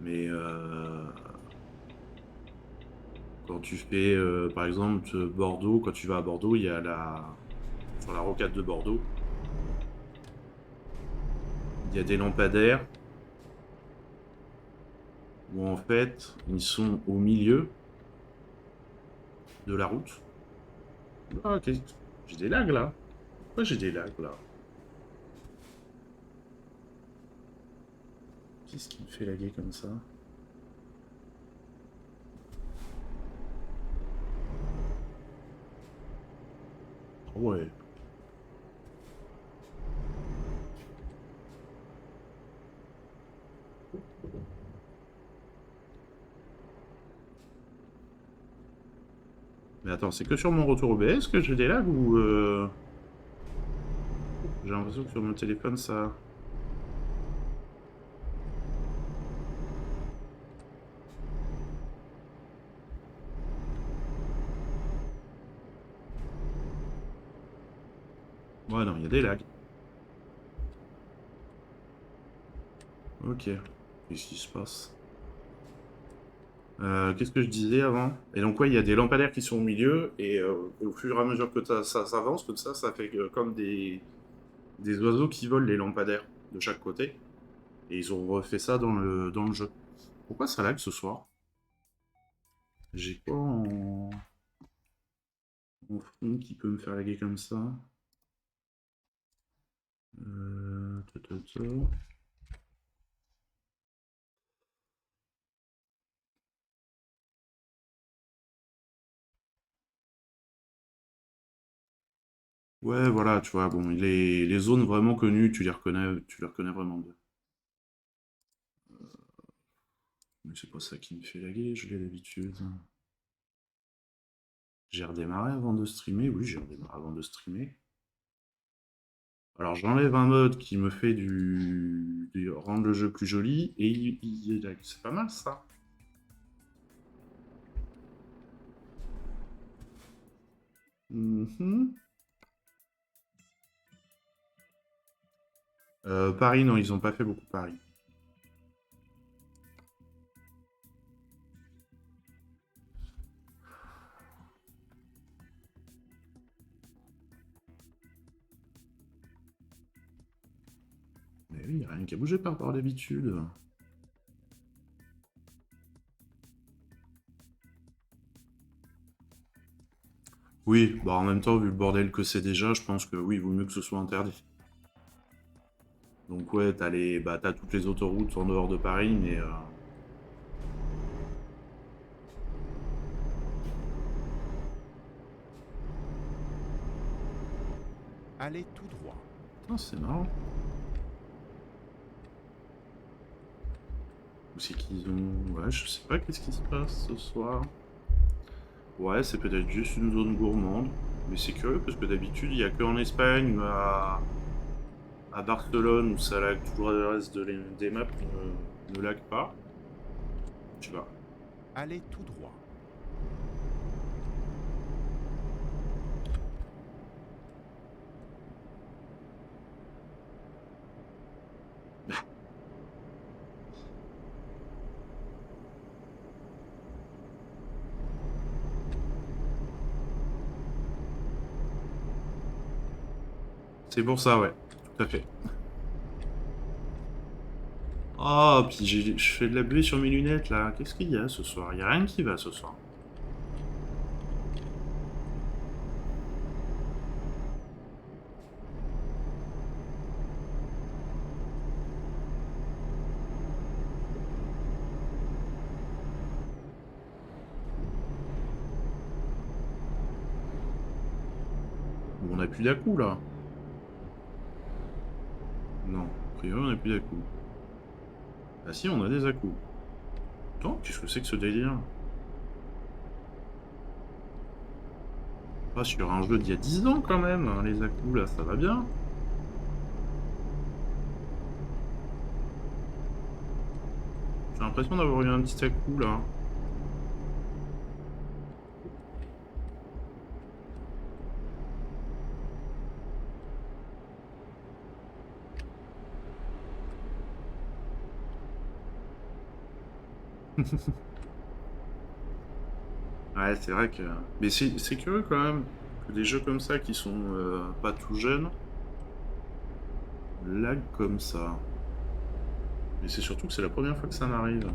Mais quand tu fais, par exemple, Bordeaux, quand tu vas à Bordeaux, il y a sur la rocade de Bordeaux, il y a des lampadaires où en fait, ils sont au milieu de la route. Ah, ok. J'ai des lags là. Pourquoi j'ai des lags là? Qu'est-ce qui me fait laguer comme ça? Ouais. Mais attends, c'est que sur mon retour OBS que j'ai des lags ou j'ai l'impression que sur mon téléphone ça... Ouais, non, il y a des lags. Ok. Qu'est-ce qui se passe? Qu'est-ce que je disais avant? Et donc, ouais, il y a des lampadaires qui sont au milieu, et au fur et à mesure que ça s'avance, comme ça fait comme des oiseaux qui volent les lampadaires de chaque côté. Et ils ont refait ça dans le jeu. Pourquoi ça lag ce soir? J'ai quoi en fond qui peut me faire laguer comme ça? Ta, ta, ta. Ouais, voilà, tu vois, bon, les zones vraiment connues, tu les reconnais vraiment bien. Mais c'est pas ça qui me fait laguer, je l'ai d'habitude. J'ai redémarré avant de streamer, oui, j'ai redémarré avant de streamer. Alors j'enlève un mode qui me fait rendre le jeu plus joli, et c'est pas mal ça. Mhm. Paris, non, ils ont pas fait beaucoup Paris. Mais oui, rien qu'à bouger par rapport à d'habitude. Oui, bah en même temps, vu le bordel que c'est déjà, je pense que oui, il vaut mieux que ce soit interdit. Donc ouais, t'as toutes les autoroutes en dehors de Paris, mais Allez tout droit. putain, c'est marrant. Où c'est qu'ils ont... Ouais, je sais pas qu'est-ce qui se passe ce soir. Ouais, c'est peut-être juste une zone gourmande. Mais c'est curieux parce que d'habitude, il y a que en Espagne ou à Barcelone où ça lag, tout le reste des maps ne lag pas. Tu vois. Allez tout droit. C'est pour ça, ouais. Tout à fait. Oh, puis je fais de la buée sur mes lunettes là. Qu'est-ce qu'il y a ce soir? Il y a rien qui va ce soir. Bon, on a plus d'à-coups là. Non, a priori on a plus d'à-coups. Ah si, on a des à-coups. Attends, qu'est-ce que c'est que ce délire? Ah, sur un jeu d'il y a 10 ans quand même, hein, les à-coups là, ça va bien. J'ai l'impression d'avoir eu un petit à-coup là. Ouais, c'est vrai que... Mais c'est curieux quand même que des jeux comme ça qui sont pas tout jeunes lag comme ça. Mais c'est surtout que c'est la première fois que ça m'arrive.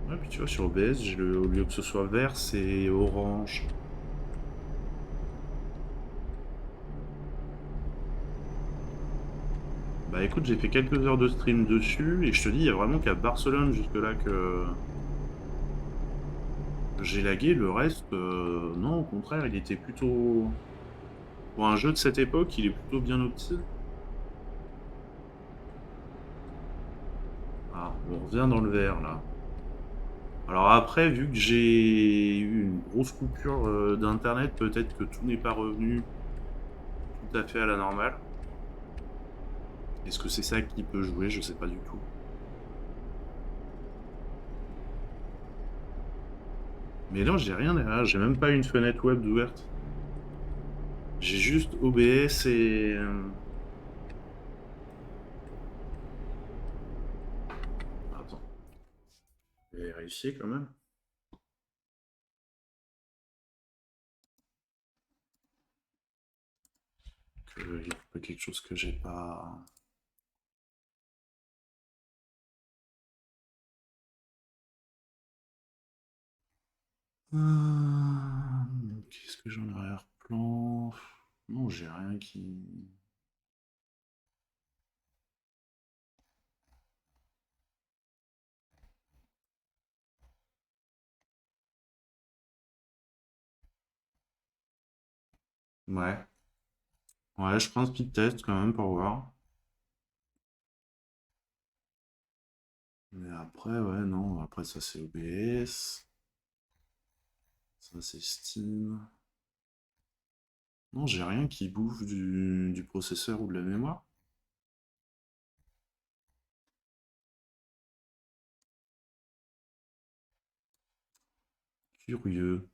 Ouais, puis tu vois, sur OBS, au lieu que ce soit vert, c'est orange. Bah écoute, j'ai fait quelques heures de stream dessus, et je te dis, il y a vraiment qu'à Barcelone jusque-là que j'ai lagué. Le reste, non, au contraire, il était plutôt... Pour un jeu de cette époque, il est plutôt bien opti. Ah, on revient dans le vert, là. Alors après, vu que j'ai eu une grosse coupure d'internet, peut-être que tout n'est pas revenu tout à fait à la normale. Est-ce que c'est ça qui peut jouer? Je sais pas du tout. Mais non, j'ai rien derrière, j'ai même pas une fenêtre web ouverte. J'ai juste OBS et... Attends. Je vais vérifier quand même. Il y a pas quelque chose que j'ai pas... Qu'est-ce que j'ai en arrière-plan? Non, j'ai rien qui... Ouais. Ouais, je prends un speed test quand même pour voir. Mais après, ouais, non. Après, ça, c'est OBS. Ça, c'est Steam. Non, j'ai rien qui bouffe du processeur ou de la mémoire. Curieux.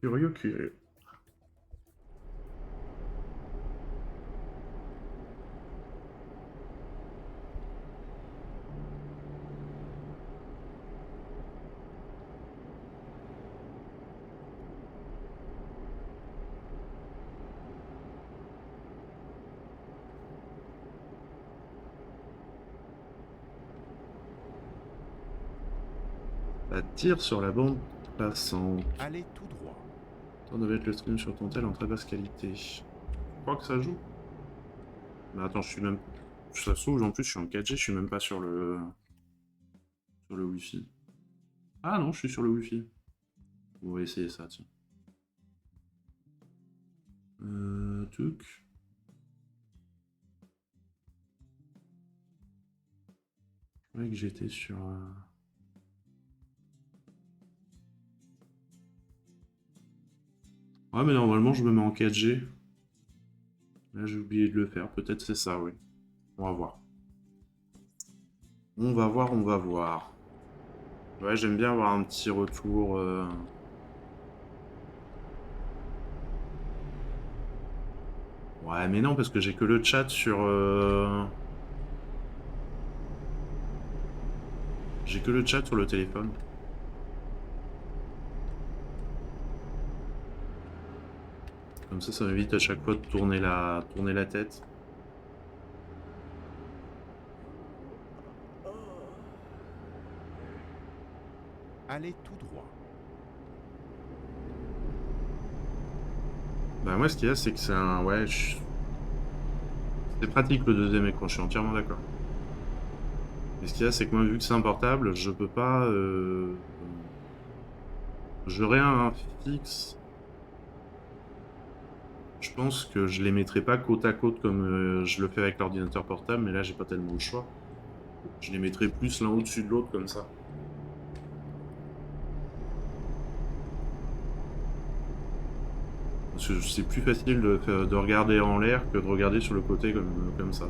Curieux, curieux. Ça tire sur la bande passante. Allez tout droit. T'en devais être le stream sur ton tel en très basse qualité. Je crois que ça joue. Mais attends, je suis même... Ça se trouve, en plus, je suis en 4G, je suis même pas sur le... Sur le Wi-Fi. Ah non, je suis sur le Wi-Fi. On va essayer ça, tiens. Tuc. Je croyais que j'étais sur... Ouais, mais normalement, je me mets en 4G. Là, j'ai oublié de le faire. Peut-être c'est ça, oui. On va voir. On va voir, on va voir. Ouais, j'aime bien avoir un petit retour... Ouais, mais non, parce que j'ai que le chat sur... J'ai que le chat sur le téléphone. Comme ça m'évite à chaque fois de tourner la tête. Allez tout droit. Bah moi, ce qu'il y a, c'est que c'est un... Ouais, c'est pratique le deuxième écran, je suis entièrement d'accord. Mais ce qu'il y a, c'est que moi, vu que c'est un portable, je peux pas... J'aurais un fixe. Je pense que je les mettrai pas côte à côte comme je le fais avec l'ordinateur portable, mais là, j'ai pas tellement le choix. Je les mettrai plus l'un au-dessus de l'autre, comme ça. Parce que c'est plus facile de regarder en l'air que de regarder sur le côté comme ça.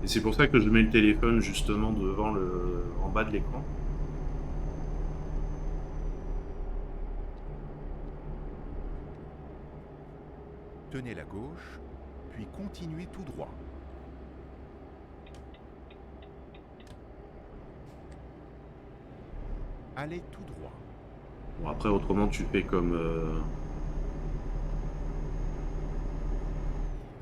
Et c'est pour ça que je mets le téléphone justement devant en bas de l'écran. Tenez la gauche, puis continuez tout droit. Allez tout droit. Bon, après, autrement, tu fais comme...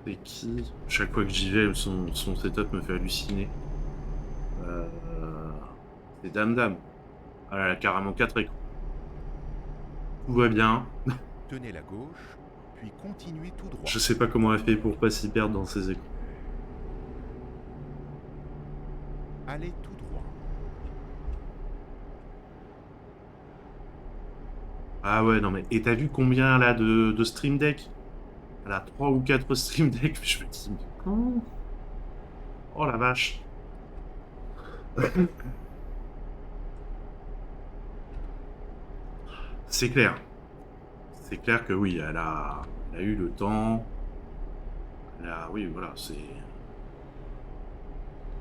C'est qui? Chaque fois que j'y vais, son setup me fait halluciner. C'est Dame Dame. Elle a carrément 4 écrans. Tout va bien. Tenez la gauche, puis continuez tout droit. Je sais pas comment elle fait pour pas s'y perdre dans ses écrans. Allez tout droit. Ah ouais, non mais... Et t'as vu combien, là, de Stream Deck? Elle a 3 ou 4 Stream Deck, je me dis... Oh la vache. C'est clair. C'est clair que oui, elle a eu le temps. Oui, voilà, c'est...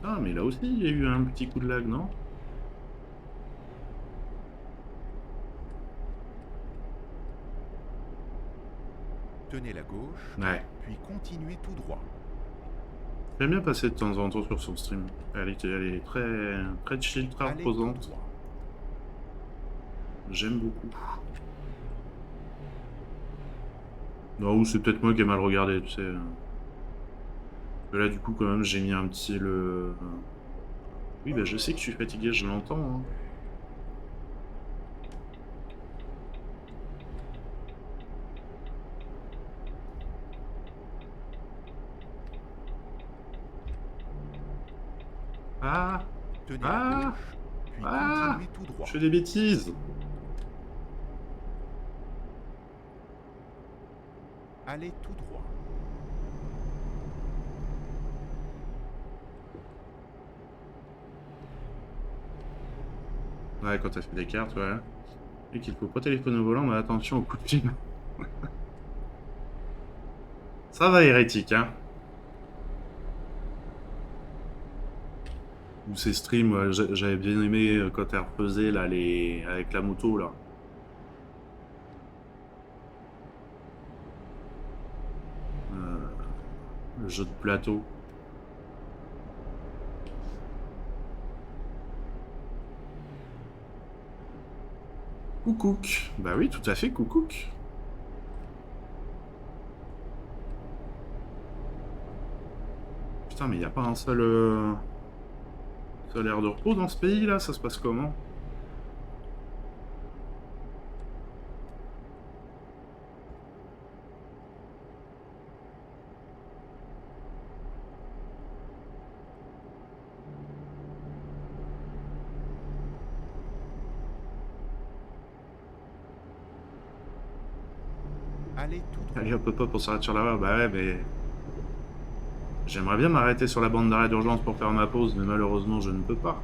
Ah, mais là aussi, il y a eu un petit coup de lag, non? Tenez la gauche, Ouais. puis continuez tout droit. J'aime bien passer de temps en temps sur son stream. Elle est très chill, très Allez tout reposante. droit. J'aime beaucoup. Non, ou c'est peut-être moi qui ai mal regardé, tu sais. Parce que là, du coup, quand même, j'ai mis un petit Oui, bah je sais que je suis fatigué, je l'entends. Hein. Ah! Tenez à Ah! gauche, puis Ah! continuez tout droit. Je fais des bêtises! Allez tout droit. Ouais, quand t'as fait des cartes, ouais. Et qu'il faut pas téléphoner au volant, mais attention au coup de fil. Ça va, hérétique, hein. Ou ces streams, ouais, j'avais bien aimé quand elle refaisait, là, les... avec la moto, là. Euh, le jeu de plateau. Coucouc. Bah oui, tout à fait, coucouc. Putain, mais y a pas un seul... seul air de repos dans ce pays, là? Ça se passe comment? Allez tout droit. Allez hop hop hop, on s'arrête sur la voie. Bah ouais, mais... J'aimerais bien m'arrêter sur la bande d'arrêt d'urgence pour faire ma pause, mais malheureusement, je ne peux pas.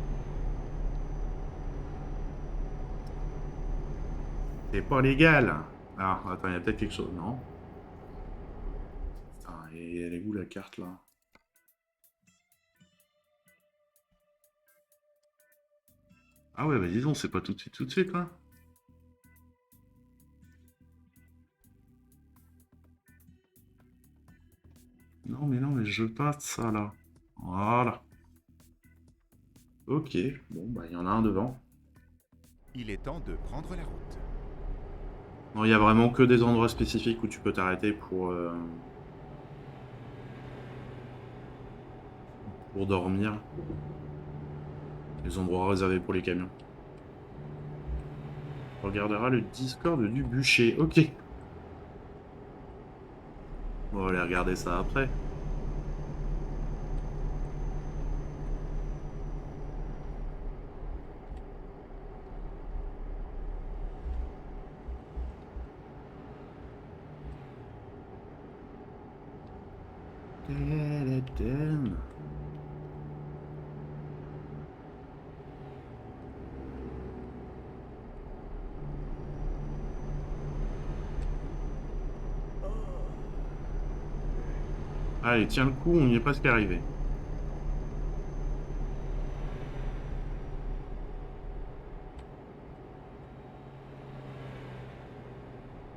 C'est pas légal. Ah, attends, il y a peut-être quelque chose, non? Putain, et elle est où la carte, là? Ah ouais, bah dis donc, c'est pas tout de suite, là. Non, mais je veux pas de ça, là. Voilà. Ok, bon, bah, il y en a un devant. Il est temps de prendre la route. Non, il y a vraiment que des endroits spécifiques où tu peux t'arrêter pour dormir. Les endroits réservés pour les camions. On regardera le Discord du bûcher. Ok. On va aller regarder ça après. Allez, tiens le coup, on y est presque arrivé.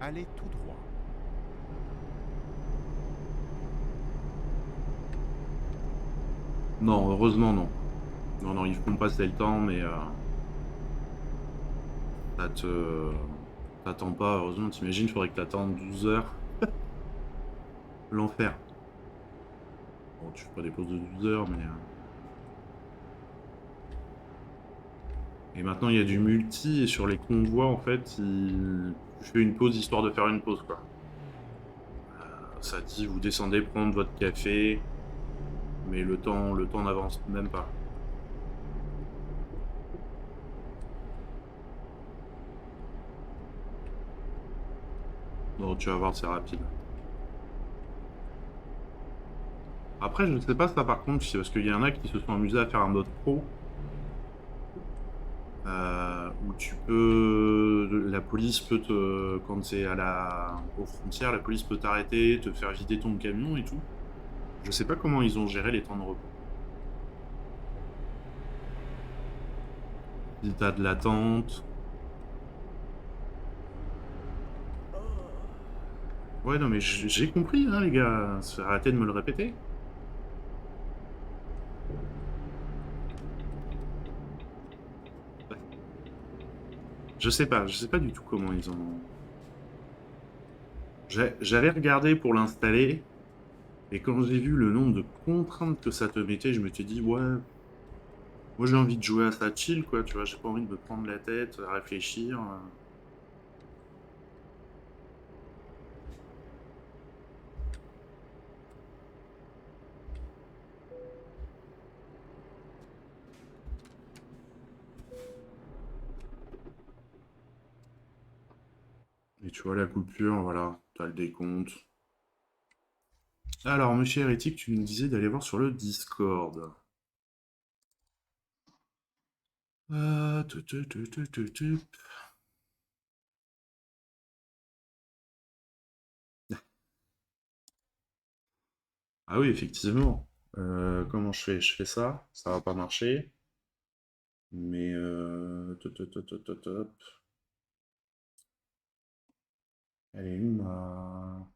Allez tout droit. Non, heureusement non. Non, ils font passer le temps, mais ça te... T'attends pas, heureusement, t'imagines, il faudrait que t'attendes 12 heures. L'enfer. Bon, tu fais pas des pauses de 12 heures, mais... Et maintenant, il y a du multi, et sur les convois, en fait, tu fais une pause histoire de faire une pause, quoi. Ça dit, vous descendez prendre votre café, mais le temps n'avance même pas. Non, tu vas voir, c'est rapide. Après, je ne sais pas ça par contre, c'est parce qu'il y en a qui se sont amusés à faire un mode pro. Où tu peux... La police peut te... Quand c'est aux frontières, la police peut t'arrêter, te faire vider ton camion et tout. Je sais pas comment ils ont géré les temps de repos. Si t'as de l'attente... Ouais, non, mais j'ai compris, hein, les gars. Arrêtez de me le répéter. Je sais pas du tout comment ils ont... J'avais regardé pour l'installer, et quand j'ai vu le nombre de contraintes que ça te mettait, je me suis dit, ouais, Moi, j'ai envie de jouer à ça chill, quoi, tu vois. J'ai pas envie de me prendre la tête, à réfléchir. Et tu vois la coupure, voilà. T'as le décompte. Alors, monsieur Hérétique, tu nous disais d'aller voir sur le Discord. Tu, tu, tu, tu, tu, tu. Ah oui, effectivement. Comment je fais? Je fais ça, ça va pas marcher. Mais top, top, top, top, top, top. Elle est où ma...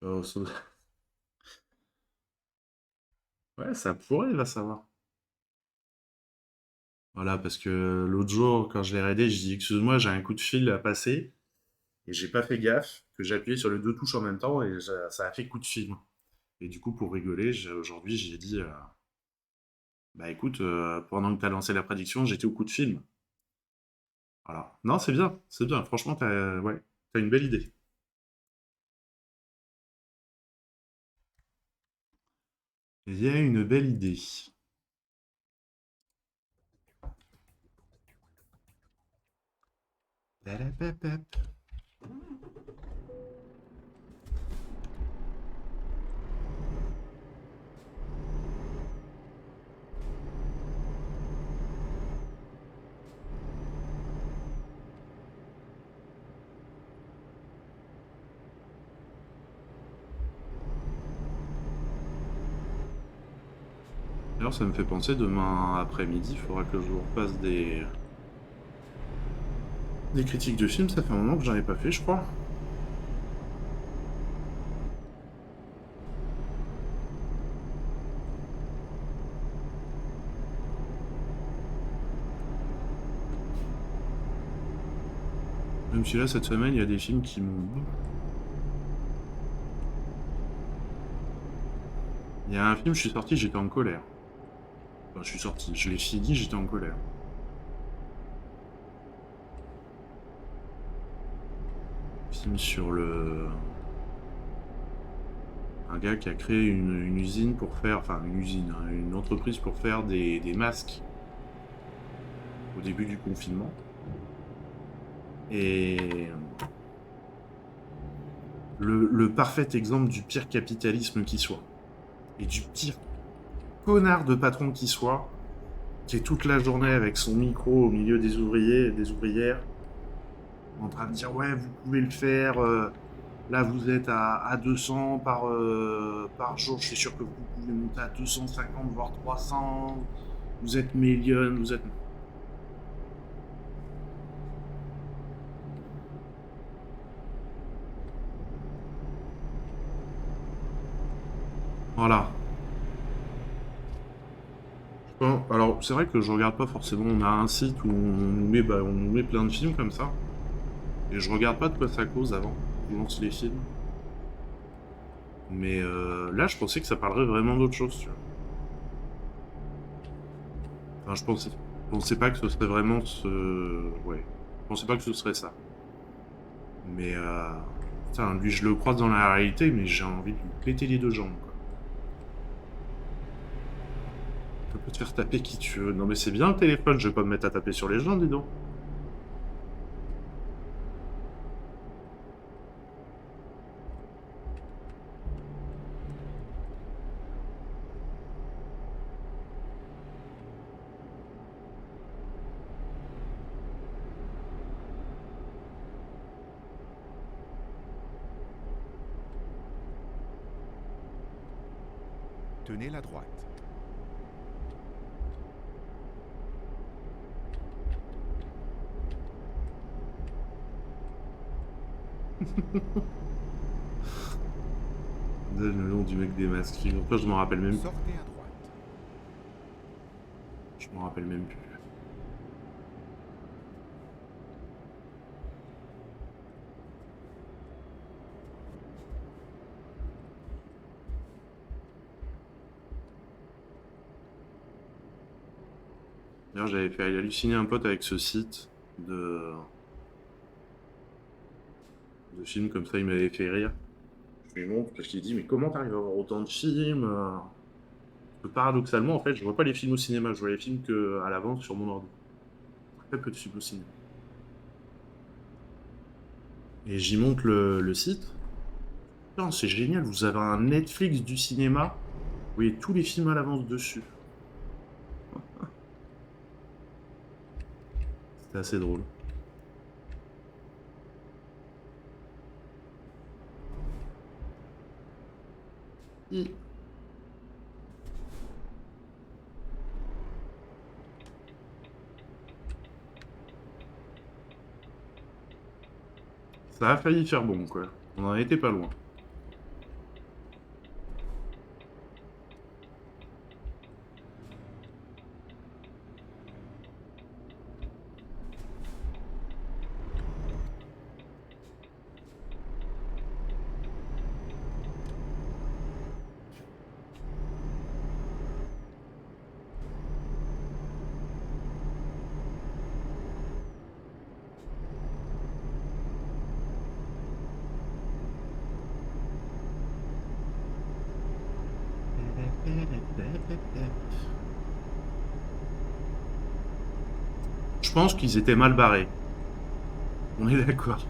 Oh, ouais, ça pourrait, va savoir. Voilà, parce que l'autre jour, quand je l'ai raidé, j'ai dit, excuse-moi, j'ai un coup de fil à passer, et j'ai pas fait gaffe, que j'ai appuyé sur les deux touches en même temps, et ça a fait coup de fil. Et du coup, pour rigoler, aujourd'hui, j'ai dit, bah écoute, pendant que t'as lancé la prédiction, j'étais au coup de fil. Voilà. Non, c'est bien, franchement, ouais, t'as une belle idée. Il y a une belle idée. Lalapapap. D'ailleurs, ça me fait penser, demain après-midi, il faudra que je vous repasse des critiques de films, ça fait un moment que j'en ai pas fait, je crois. Même si là, cette semaine, il y a des films qui m'ont... Il y a un film, je suis sorti, j'étais en colère. Enfin, je suis sorti, je l'ai fini, j'étais en colère. Film sur le... Un gars qui a créé une usine pour faire... Enfin, une usine, hein, une entreprise pour faire des masques au début du confinement. Et... Le parfait exemple du pire capitalisme qui soit. Et du pire connard de patron qui soit, qui est toute la journée avec son micro au milieu des ouvriers et des ouvrières, en train de dire ouais, vous pouvez le faire, là vous êtes à 200 par jour, je suis sûr que vous pouvez monter à 250 voire 300, vous êtes millions, vous êtes... Voilà. Bon, alors c'est vrai que je regarde pas forcément, on a un site où on nous met plein de films comme ça, et je regarde pas de quoi ça cause avant, je lance les films. Mais là, je pensais que ça parlerait vraiment d'autre chose, tu vois. Enfin, je pensais pas que ce serait vraiment ce... Ouais. Je pensais pas que ce serait ça. Mais putain, lui, je le croise dans la réalité, mais j'ai envie de lui péter les deux jambes, quoi. Tu peux te faire taper qui tu veux. Non mais c'est bien le téléphone, je vais pas me mettre à taper sur les gens, dis donc. Tenez la droite. Donne le nom du mec des masques. Figure-toi, je m'en rappelle même plus. Sortez à droite. Je m'en rappelle même plus. D'ailleurs, j'avais fait halluciner un pote avec ce site de films comme ça, il m'avait fait rire. Je lui montre parce qu'il dit mais comment t'arrives à avoir autant de films Parce que paradoxalement, en fait, je vois pas les films au cinéma, je vois les films que à l'avance sur mon ordi. Très peu de films au cinéma. Et j'y monte le site. Putain, c'est génial, vous avez un Netflix du cinéma. Vous voyez tous les films à l'avance dessus. C'était assez drôle. I- Ça a failli faire bon, quoi. On en était pas loin. Je pense qu'ils étaient mal barrés. On est d'accord.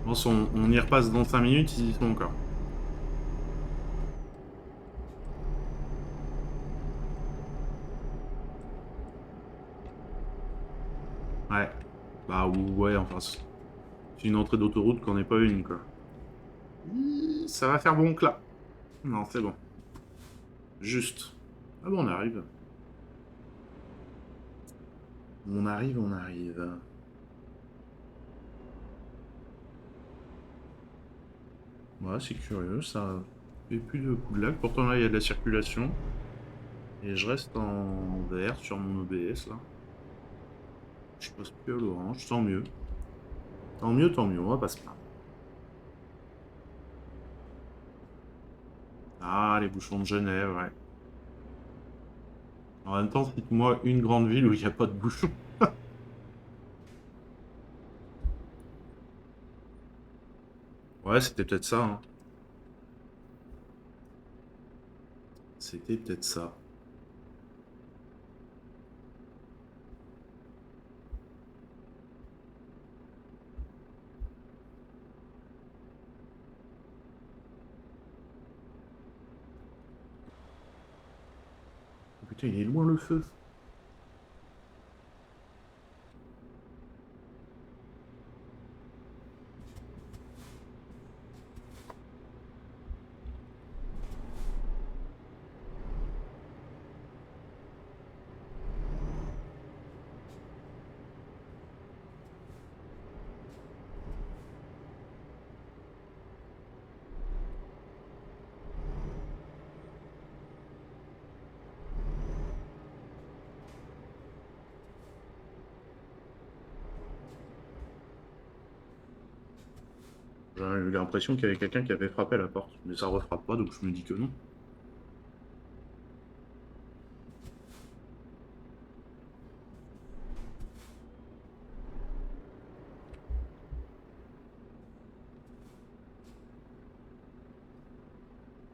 Je pense on y repasse dans 5 minutes, ils y sont encore. Ouais. Bah ouais, enfin, c'est une entrée d'autoroute qu'on n'est pas une, quoi. Ça va faire bon que là. Non, c'est bon. Juste. Ah bon, on arrive. On arrive, on arrive. Ouais, c'est curieux, ça fait plus de coups de lag. Pourtant là, il y a de la circulation. Et je reste en vert sur mon OBS, là. Je passe plus à l'orange, tant mieux. Tant mieux, on va pas se plaindre. Ah, les bouchons de Genève, ouais. En même temps, cite-moi une grande ville où il n'y a pas de bouchons. Ouais, c'était peut-être ça, hein. C'était peut-être ça. Oh, putain, il est loin le feu. J'ai eu l'impression qu'il y avait quelqu'un qui avait frappé à la porte. Mais ça refrappe pas, donc je me dis que non.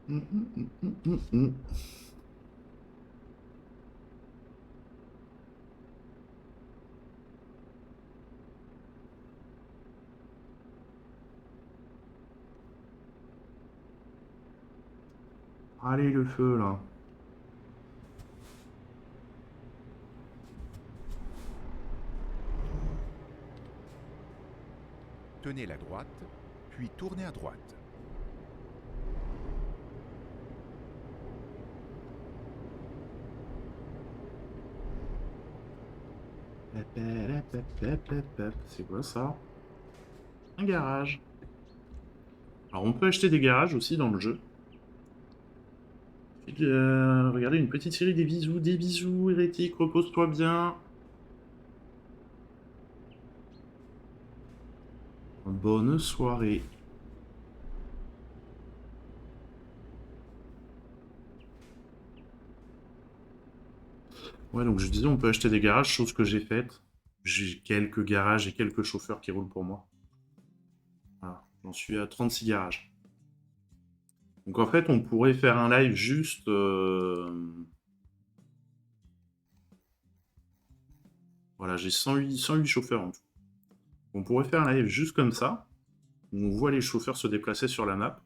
Hum, hum, hum, hum, hum, hum. Allez, le feu, là. Tenez la droite, puis tournez à droite. C'est quoi ça? Un garage. Alors on peut acheter des garages aussi dans le jeu. Regardez une petite série des bisous, hérétique, repose-toi bien. Bonne soirée. Ouais, donc je disais, on peut acheter des garages, chose que j'ai faite. J'ai quelques garages et quelques chauffeurs qui roulent pour moi. Voilà, j'en suis à 36 garages. Donc en fait, on pourrait faire un live juste... Voilà, j'ai 108 chauffeurs en tout. On pourrait faire un live juste comme ça, où on voit les chauffeurs se déplacer sur la map,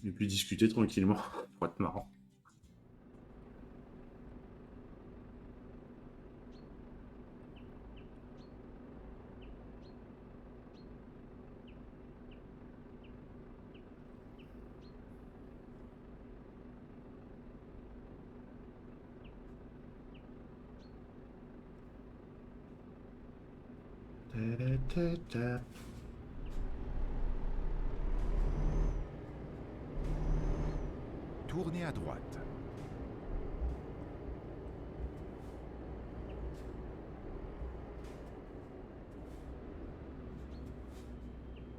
et puis discuter tranquillement, pour être marrant. Tournez à droite.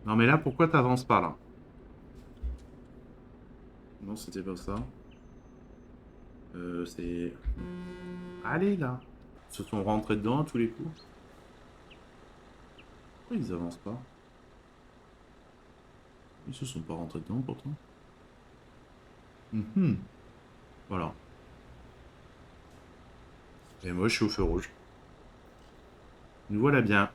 Non mais là, pourquoi t'avances pas là? Non, c'était pas ça. C'est... Allez là! Ils se sont rentrés dedans à tous les coups. Pourquoi ils avancent pas? Ils se sont pas rentrés dedans pourtant. Mhm. Voilà. Et moi, je suis au feu rouge. Nous voilà bien.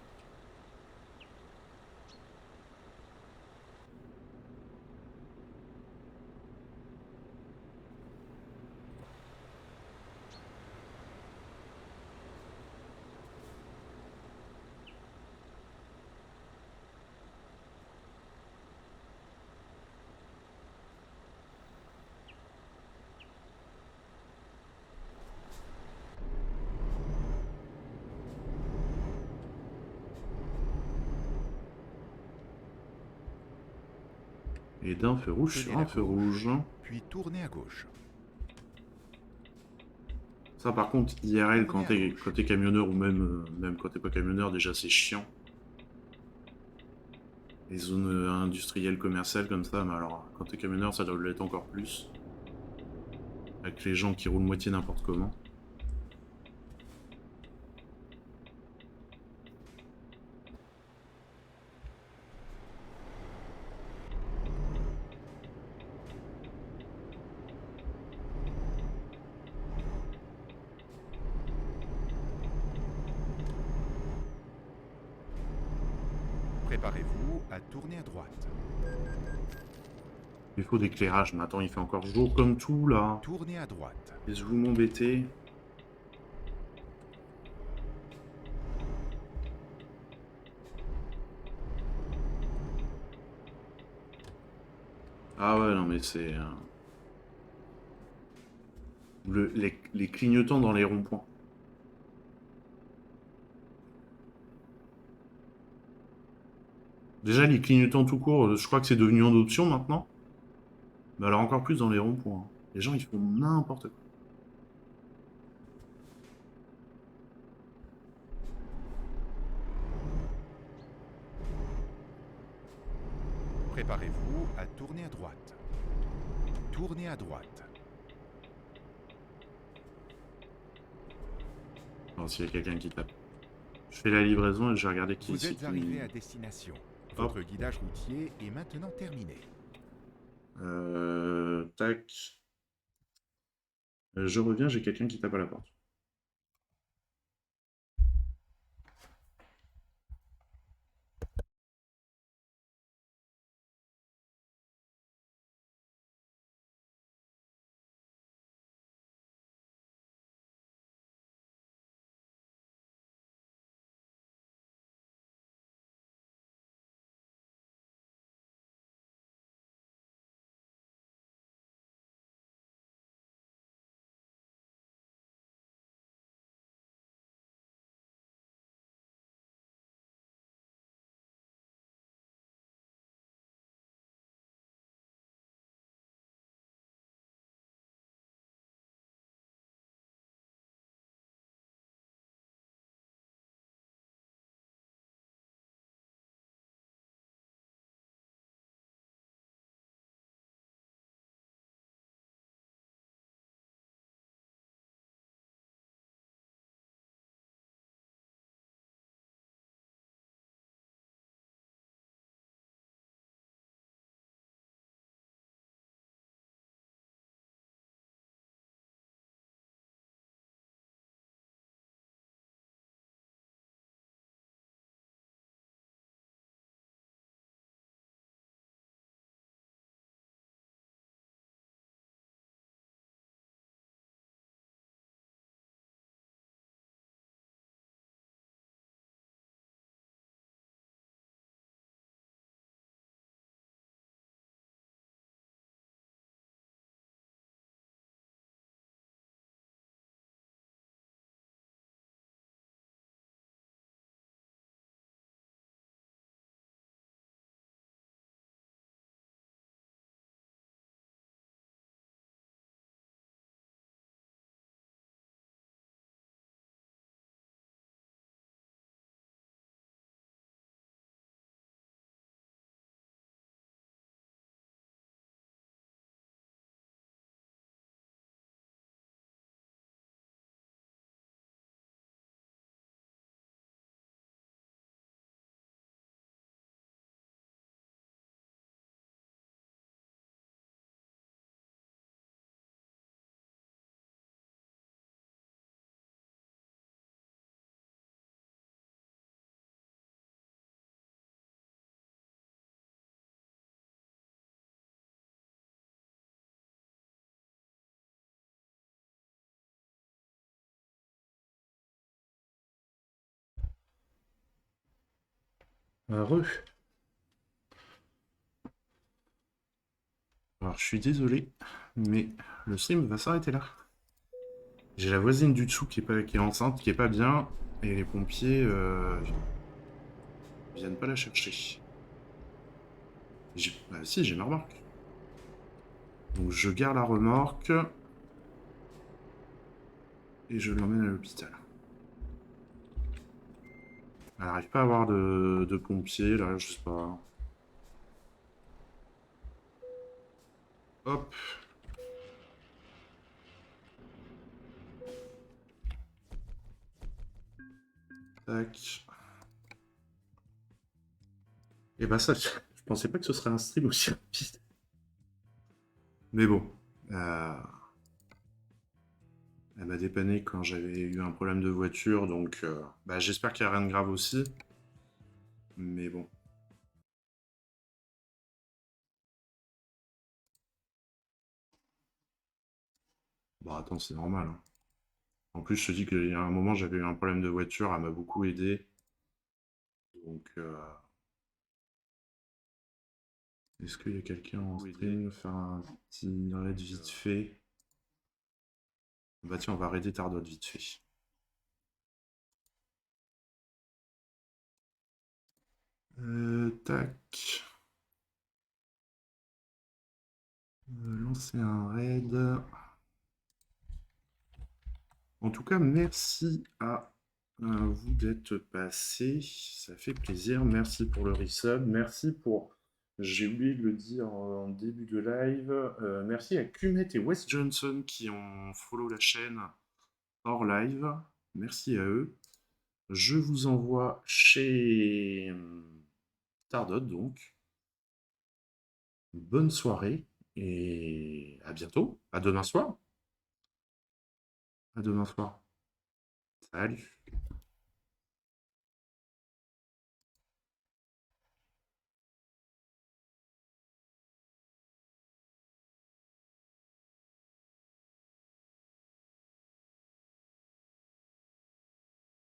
Et d'un feu rouge Prenez sur la un feu gauche. rouge. Puis tournez à gauche. Ça, par contre, IRL, Tournez à gauche. quand t'es camionneur ou même quand t'es pas camionneur, déjà c'est chiant. Les zones industrielles, commerciales comme ça, mais alors quand t'es camionneur, ça doit l'être encore plus. Avec les gens qui roulent moitié n'importe comment. Préparez-vous à tourner à droite. Il faut d'éclairage, mais attends, il fait encore jour comme tout là. Tournez à droite. Laissez-vous m'embêter. Ah ouais, non mais c'est... les clignotants dans les ronds-points. Déjà, les clignotants tout court, je crois que c'est devenu en option maintenant. Mais alors encore plus dans les ronds-points. Les gens, ils font n'importe quoi. Préparez-vous à tourner à droite. Tournez à droite. Alors s'il y a quelqu'un qui tape. Je fais la livraison et je vais regarder qui Vous c'est êtes qui... arrivé à destination. Votre guidage routier est maintenant terminé. Tac. Je reviens, j'ai quelqu'un qui tape à la porte. Heureux. Alors, je suis désolé, mais le stream va s'arrêter là. J'ai la voisine du dessous qui est enceinte, qui est pas bien, et les pompiers viennent pas la chercher. Bah si, j'ai ma remorque. Donc je garde la remorque et je l'emmène à l'hôpital. Elle n'arrive pas à avoir de pompiers, là, je sais pas. Hop. Tac. Et bah ça, je pensais pas que ce serait un stream aussi rapide. Mais bon. Elle m'a dépanné quand j'avais eu un problème de voiture, donc bah, j'espère qu'il n'y a rien de grave aussi. Mais bon. Bon, attends, c'est normal, hein. En plus, je te dis qu'il y a un moment, j'avais eu un problème de voiture, elle m'a beaucoup aidé. Donc, est-ce qu'il y a quelqu'un en stream? Faire un petit raid vite fait. Bah tiens, on va raider Tardot vite fait. Tac. Lancer un raid. En tout cas, merci à vous d'être passé. Ça fait plaisir. Merci pour le resub. Merci pour... J'ai oublié de le dire en début de live. Merci à Kumet et Wes Johnson qui ont follow la chaîne hors live. Merci à eux. Je vous envoie chez Tardot, donc. Bonne soirée et à bientôt. À demain soir. À demain soir. Salut.